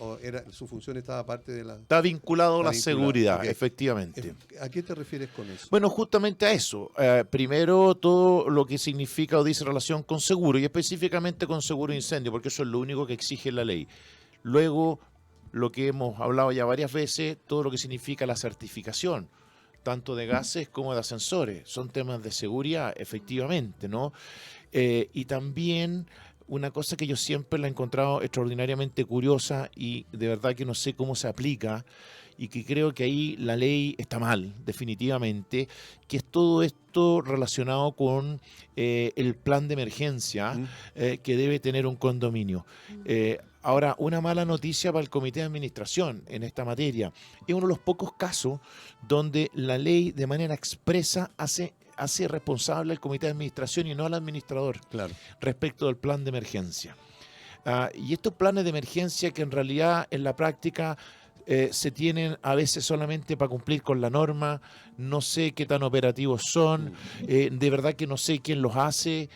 su función estaba parte de la... Está vinculado a la Está vinculado, seguridad, ok. efectivamente. ¿A qué te refieres con eso? Bueno, justamente a eso. Primero, todo lo que significa o dice relación con seguro, y específicamente con seguro de incendio, porque eso es lo único que exige la ley. Luego, lo que hemos hablado ya varias veces, todo lo que significa la certificación, tanto de gases como de ascensores. Son temas de seguridad, efectivamente, ¿no? Y también una cosa que yo siempre la he encontrado extraordinariamente curiosa y de verdad que no sé cómo se aplica y que creo que ahí la ley está mal, definitivamente, que es todo esto relacionado con el plan de emergencia que debe tener un condominio. Ahora, una mala noticia para el comité de administración en esta materia. Es uno de los pocos casos donde la ley de manera expresa hace responsable al comité de administración y no al administrador Claro. respecto del plan de emergencia. Y estos planes de emergencia que en realidad en la práctica se tienen a veces solamente para cumplir con la norma, no sé qué tan operativos son, de verdad que no sé quién los hace,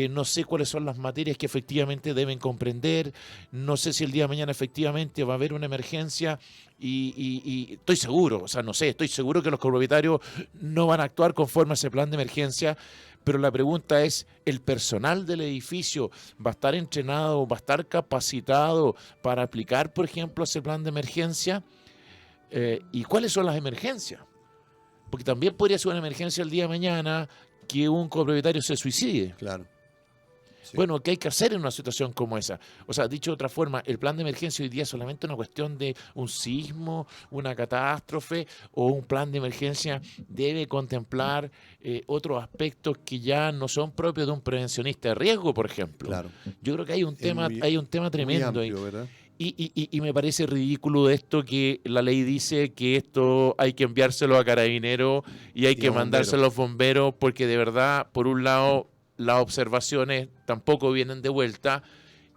no sé cuáles son las materias que efectivamente deben comprender, no sé si el día de mañana efectivamente va a haber una emergencia y estoy seguro, o sea, no sé, estoy seguro que los copropietarios no van a actuar conforme a ese plan de emergencia. Pero la pregunta es, ¿el personal del edificio va a estar entrenado, va a estar capacitado para aplicar, por ejemplo, ese plan de emergencia? ¿Y cuáles son las emergencias? Porque también podría ser una emergencia el día de mañana que un copropietario se suicide. Claro. Sí. Bueno, ¿qué hay que hacer en una situación como esa? O sea, dicho de otra forma, el plan de emergencia hoy día es solamente una cuestión de un sismo, una catástrofe, o un plan de emergencia debe contemplar otros aspectos que ya no son propios de un prevencionista de riesgo, por ejemplo. Claro. Yo creo que hay un tema, muy- hay un tema Muy tremendo ahí. amplio, ¿verdad? Y me parece ridículo esto que la ley dice que esto hay que enviárselo a Carabineros y hay Y que a mandárselo a los bomberos porque de verdad, por un lado, las observaciones tampoco vienen de vuelta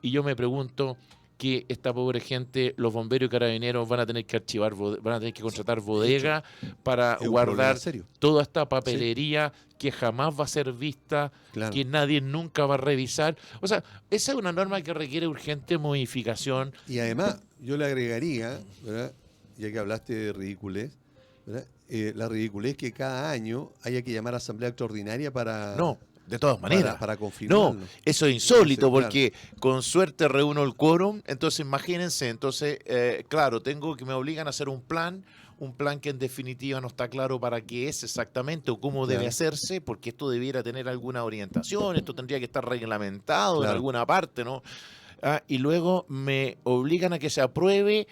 y yo me pregunto que esta pobre gente, los bomberos y Carabineros van a tener que archivar, van a tener que contratar bodegas para Es un problema guardar serio. toda esta papelería que jamás va a ser vista, Claro. que nadie nunca va a revisar. O sea, esa es una norma que requiere urgente modificación. Y además, yo le agregaría, ¿verdad? Ya que hablaste de ridiculez, ¿verdad? La ridiculez que cada año haya que llamar a asamblea extraordinaria para, No, de todas maneras. para confirmarlo. No, eso es insólito Entonces, porque con suerte reúno el quórum, entonces imagínense, entonces, claro, me obligan a hacer un plan que en definitiva no está claro para qué es exactamente o cómo debe Claro. hacerse, porque esto debiera tener alguna orientación, esto tendría que estar reglamentado en Claro. alguna parte, ¿no? Y luego me obligan a que se apruebe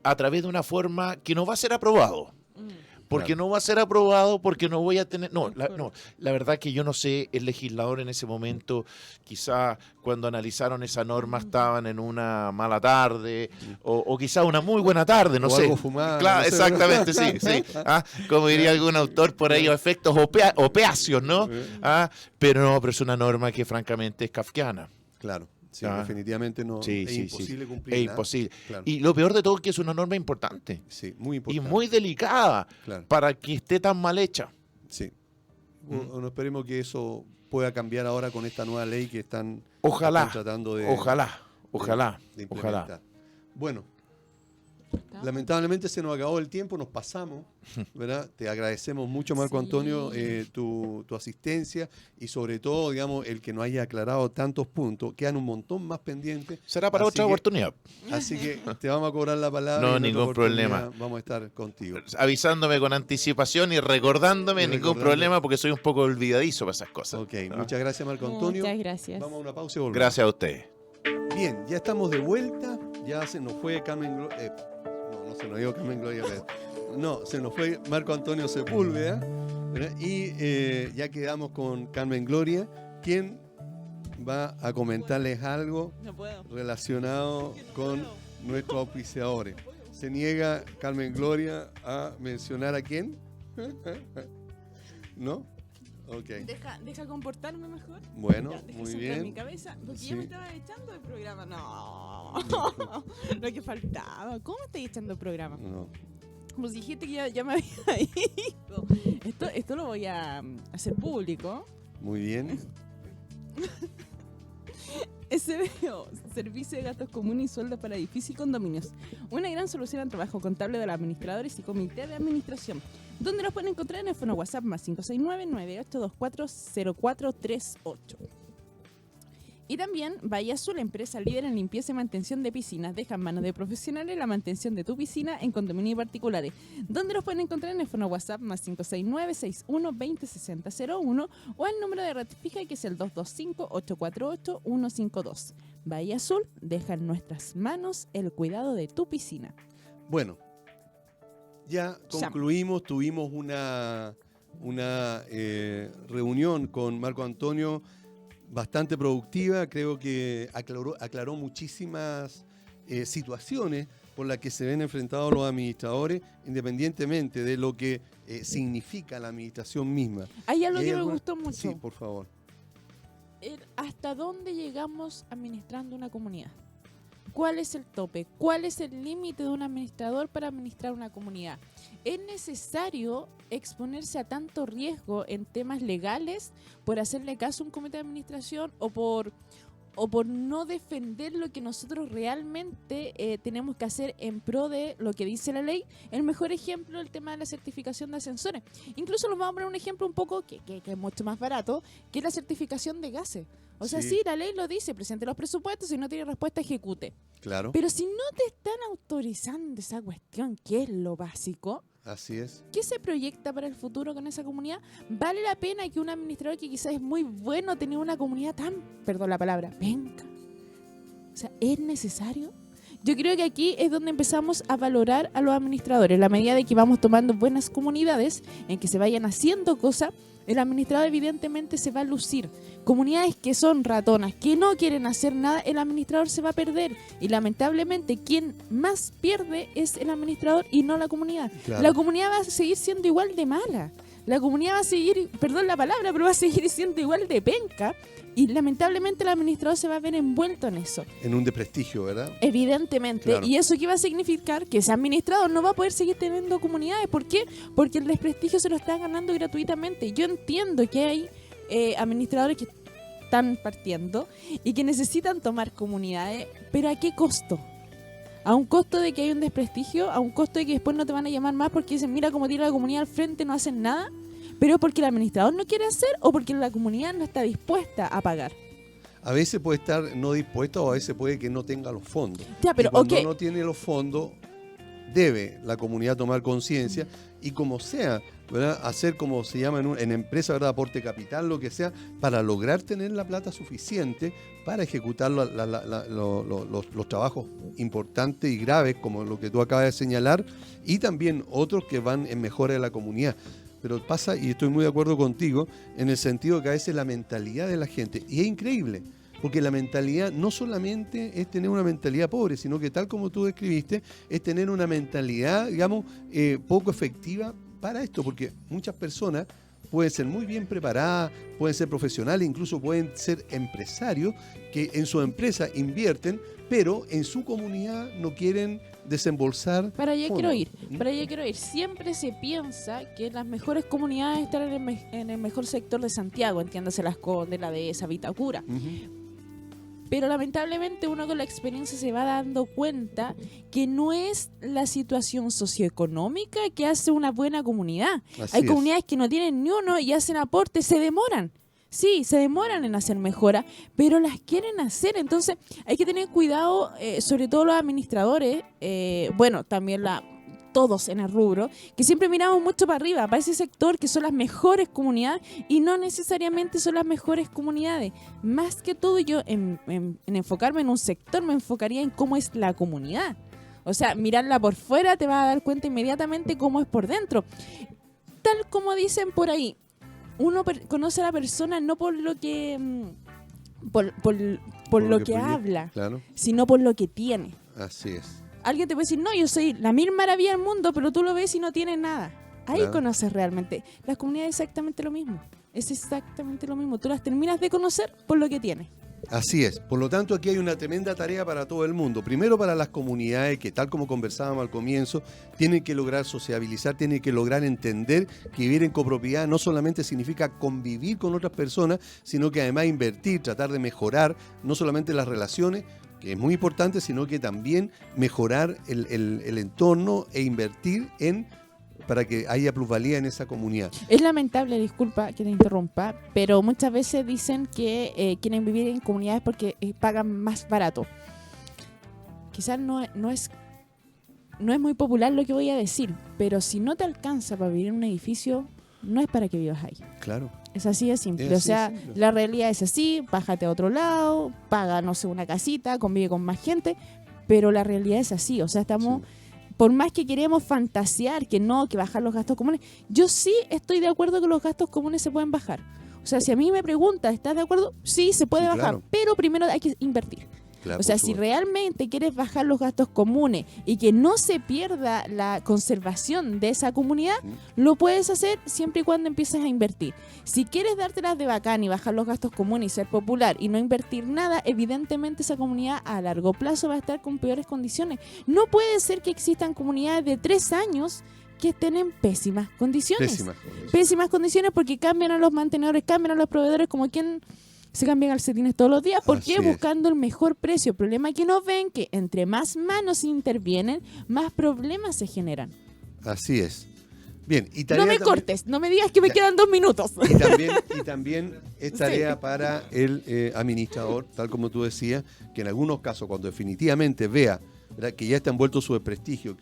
a través de una forma que no va a ser aprobado. Porque Claro. no va a ser aprobado, porque no voy a tener... No, Concuerdo. la verdad que yo no sé, el legislador en ese momento, quizá cuando analizaron esa norma estaban en una mala tarde, o quizá una muy buena tarde, no O sé. algo fumado, Claro, no sé, exactamente, sí, sí. Como diría algún autor por ahí, efectos opiáceos, ¿no? Pero es una norma que francamente es kafkiana. Claro. Sí, Ah. definitivamente no, Sí, es sí, imposible sí. cumplir. Es imposible. Claro. Y lo peor de todo es que es una norma importante Sí, muy y importante. muy delicada Claro. para que esté tan mal hecha. Sí. Bueno, esperemos que eso pueda cambiar ahora con esta nueva ley que están tratando de, Ojalá. de implementar. Bueno, lamentablemente se nos acabó el tiempo, nos pasamos, ¿verdad? Te agradecemos mucho, Marco Sí. Antonio, tu asistencia y sobre todo, digamos, el que nos haya aclarado tantos puntos. Quedan un montón más pendientes. Será para Así otra que- oportunidad. Así que te vamos a cobrar la palabra. No, y en otra ningún oportunidad problema. Vamos a estar contigo. Avisándome con anticipación y recordándome, Y ningún recordando. problema, porque soy un poco olvidadizo para esas cosas. Ok, muchas gracias, Marco Antonio. Muchas gracias. Vamos a una pausa y volvemos. Gracias a ustedes. Bien, ya estamos de vuelta. Ya se nos fue Carmen Gloria. No se nos dio Carmen Gloria. No, se nos fue Marco Antonio Sepúlveda. ¿Verdad? Y ya quedamos con Carmen Gloria, quien va a comentarles algo No puedo. relacionado con nuestros auspiciadores. ¿Se niega Carmen Gloria a mencionar a quién? ¿No? Ok. Deja comportarme mejor. Bueno, Ya, deja muy sentar mi bien. cabeza. Porque Sí. yo me estaba echando el programa. No. Lo que faltaba. ¿Cómo estáis echando el programa? No. Pues dijiste que ya me había ido. Esto lo voy a hacer público. Muy bien. SBO, Servicio de Gastos Comunes y Sueldos para Edificios y Condominios. Una gran solución al trabajo contable de los administradores y comité de administración. Donde los pueden encontrar en el fono WhatsApp más 569-9824-0438. Y también Bahía Azul, empresa líder en limpieza y mantención de piscinas. Deja en manos de profesionales la mantención de tu piscina en condominios particulares. ¿Dónde los pueden encontrar? En el fono WhatsApp más 569-61-2060-01 o el número de red fija que es el 225-848-152. Bahía Azul, deja en nuestras manos el cuidado de tu piscina. Bueno, ya concluimos, tuvimos una reunión con Marco Antonio bastante productiva, creo que aclaró muchísimas situaciones por las que se ven enfrentados los administradores, independientemente de lo que significa la administración misma. Hay algo que me gustó mucho. Sí, por favor. ¿Hasta dónde llegamos administrando una comunidad? ¿Cuál es el tope? ¿Cuál es el límite de un administrador para administrar una comunidad? ¿Es necesario exponerse a tanto riesgo en temas legales por hacerle caso a un comité de administración o por no defender lo que nosotros realmente tenemos que hacer en pro de lo que dice la ley? El mejor ejemplo es el tema de la certificación de ascensores. Incluso nos vamos a poner un ejemplo un poco que es mucho más barato, que es la certificación de gases. O sea, sí, la ley lo dice, presente los presupuestos, si no tiene respuesta, ejecute. Claro. Pero si no te están autorizando esa cuestión, que es lo básico, así es. ¿qué se proyecta para el futuro con esa comunidad? ¿Vale la pena que un administrador que quizás es muy bueno tenga una comunidad tan, perdón la palabra, penca? O sea, ¿es necesario? Yo creo que aquí es donde empezamos a valorar a los administradores. La medida de que vamos tomando buenas comunidades, en que se vayan haciendo cosas, el administrador evidentemente se va a lucir. Comunidades que son ratonas, que no quieren hacer nada, el administrador se va a perder. Y lamentablemente quien más pierde es el administrador y no la comunidad. Claro. La comunidad va a seguir siendo igual de mala. La comunidad va a seguir, perdón la palabra, pero va a seguir siendo igual de penca. Y lamentablemente el administrador se va a ver envuelto en eso. En un desprestigio, ¿verdad? Evidentemente. Claro. ¿Y eso qué va a significar? Que ese administrador no va a poder seguir teniendo comunidades. ¿Por qué? Porque el desprestigio se lo está ganando gratuitamente. Yo entiendo que hay administradores que están partiendo y que necesitan tomar comunidades, pero ¿a qué costo? A un costo de que hay un desprestigio, a un costo de que después no te van a llamar más porque dicen, mira cómo tiene la comunidad al frente, no hacen nada. ¿Pero porque el administrador no quiere hacer o porque la comunidad no está dispuesta a pagar? A veces puede estar no dispuesta o a veces puede que no tenga los fondos. Ya, pero y cuando ok. no tiene los fondos, debe la comunidad tomar conciencia y como sea, ¿verdad? Hacer como se llama en empresa, ¿verdad? Aporte capital, lo que sea, para lograr tener la plata suficiente para ejecutar los trabajos importantes y graves, como lo que tú acabas de señalar, y también otros que van en mejora de la comunidad. Pero pasa, y estoy muy de acuerdo contigo, en el sentido que a veces la mentalidad de la gente, y es increíble, porque la mentalidad no solamente es tener una mentalidad pobre, sino que tal como tú describiste, es tener una mentalidad, digamos, poco efectiva para esto, porque muchas personas pueden ser muy bien preparadas, pueden ser profesionales, incluso pueden ser empresarios que en su empresa invierten, pero en su comunidad no quieren desembolsar. Para allá fondos. quiero ir, para allá quiero ir. Siempre se piensa que las mejores comunidades están en el mejor sector de Santiago, entiéndase Las Condes, la Dehesa, Vitacura. Ujú. Pero lamentablemente uno con la experiencia se va dando cuenta que no es la situación socioeconómica que hace una buena comunidad. Así Hay es. comunidades que no tienen ni uno y hacen aportes, se demoran. Sí, se demoran en hacer mejora, pero las quieren hacer. Entonces hay que tener cuidado, sobre todo los administradores, bueno, también todos en el rubro, que siempre miramos mucho para arriba, para ese sector que son las mejores comunidades y no necesariamente son las mejores comunidades. Más que todo yo en enfocarme en un sector me enfocaría en cómo es la comunidad. O sea, mirarla por fuera te vas a dar cuenta inmediatamente cómo es por dentro. Tal como dicen por ahí, uno conoce a la persona no por lo que por lo que habla, Claro, sino por lo que tiene. así es. Alguien te puede decir, no, yo soy la mil maravilla del mundo, pero tú lo ves y no tiene nada. Ahí Claro. conoces realmente. Las comunidades es exactamente lo mismo. Es exactamente lo mismo. Tú las terminas de conocer por lo que tienes. Así es. Por lo tanto, aquí hay una tremenda tarea para todo el mundo. Primero para las comunidades que, tal como conversábamos al comienzo, tienen que lograr sociabilizar, tienen que lograr entender que vivir en copropiedad no solamente significa convivir con otras personas, sino que además invertir, tratar de mejorar no solamente las relaciones, que es muy importante, sino que también mejorar el entorno e invertir en para que haya plusvalía en esa comunidad. Es lamentable, disculpa que te interrumpa, pero muchas veces dicen que quieren vivir en comunidades porque pagan más barato. Quizás no es muy popular lo que voy a decir, pero si no te alcanza para vivir en un edificio, no es para que vivas ahí. Claro. Es así de simple. Es así O sea, de simple. la realidad es así, bájate a otro lado, paga, no sé, una casita, convive con más gente, pero la realidad es así. O sea, estamos... Sí. Por más que queremos fantasear que no, que bajar los gastos comunes, yo sí estoy de acuerdo que los gastos comunes se pueden bajar. O sea, si a mí me preguntas, ¿estás de acuerdo? Sí, se puede Sí, bajar, claro. pero primero hay que invertir. Claro, O sea, por si supuesto. realmente quieres bajar los gastos comunes y que no se pierda la conservación de esa comunidad, lo puedes hacer siempre y cuando empieces a invertir. Si quieres dártelas de bacán y bajar los gastos comunes y ser popular y no invertir nada, evidentemente esa comunidad a largo plazo va a estar con peores condiciones. No puede ser que existan comunidades de 3 años que estén en pésimas condiciones. Pésimas condiciones porque cambian a los mantenedores, cambian a los proveedores como quien se cambian calcetines todos los días. ¿Por qué? Así es. Buscando el mejor precio. El problema es que no ven que entre más manos intervienen, más problemas se generan. Así es. Bien, y No tarea me también- cortes, no me digas que me Ya. quedan 2 minutos. Y también es tarea Sí. para el administrador, tal como tú decías, que en algunos casos, cuando definitivamente vea, ¿verdad?, que ya está envuelto su prestigio,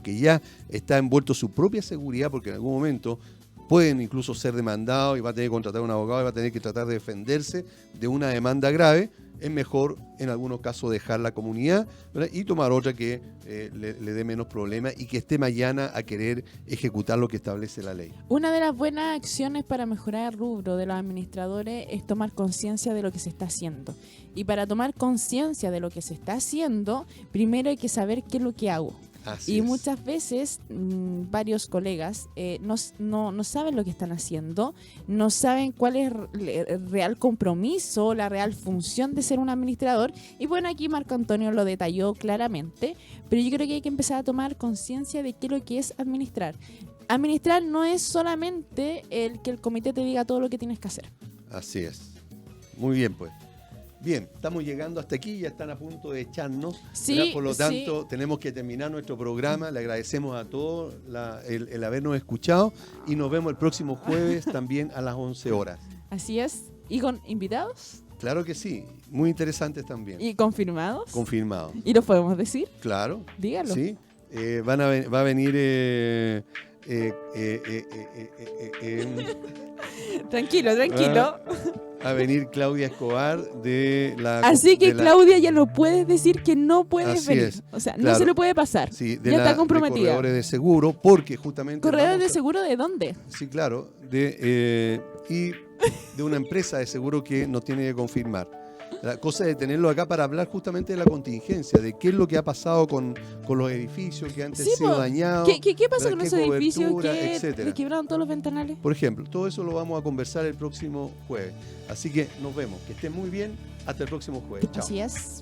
que ya está envuelto su propia seguridad, porque en algún momento pueden incluso ser demandados y va a tener que contratar a un abogado y va a tener que tratar de defenderse de una demanda grave, es mejor en algunos casos dejar la comunidad, ¿verdad?, y tomar otra que le dé menos problemas y que esté mañana a querer ejecutar lo que establece la ley. Una de las buenas acciones para mejorar el rubro de los administradores es tomar conciencia de lo que se está haciendo. Y para tomar conciencia de lo que se está haciendo, primero hay que saber qué es lo que hago. Así Y es. muchas veces varios colegas no saben lo que están haciendo, no saben cuál es el real compromiso, la real función de ser un administrador. Y bueno, aquí Marco Antonio lo detalló claramente, pero yo creo que hay que empezar a tomar conciencia de qué es lo que es administrar. Administrar no es solamente el que el comité te diga todo lo que tienes que hacer. Así es. Muy bien, pues. Bien, estamos llegando hasta aquí, ya están a punto de echarnos. Sí, ¿verdad? Por lo sí. tanto, tenemos que terminar nuestro programa. Le agradecemos a todos el habernos escuchado y nos vemos el próximo jueves también a las 11 horas. Así es. ¿Y con invitados? Claro que sí, muy interesantes también. ¿Y confirmados? Confirmado. ¿Y los podemos decir? Claro. Dígalo. Sí. Va a venir... Tranquilo. a venir Claudia Escobar de la... Así que de la- Claudia ya no puedes decir que no puedes Así venir. es, O sea, no claro. se le puede pasar. Sí, de Ya la- está de comprometida. corredores de seguro, porque justamente... ¿Corredores vamos de a- seguro de dónde? Sí, claro. Y de una empresa de seguro que nos tiene que confirmar. La cosa de tenerlo acá para hablar justamente de la contingencia, de qué es lo que ha pasado con los edificios que antes Sí, han sido po. dañados. ¿Qué pasa ¿verdad? con ¿Qué esos edificios cobertura, que etcétera? le quebraron todos los ventanales? Por ejemplo, todo eso lo vamos a conversar el próximo jueves. Así que nos vemos. Que estén muy bien. Hasta el próximo jueves. Chao. Así es.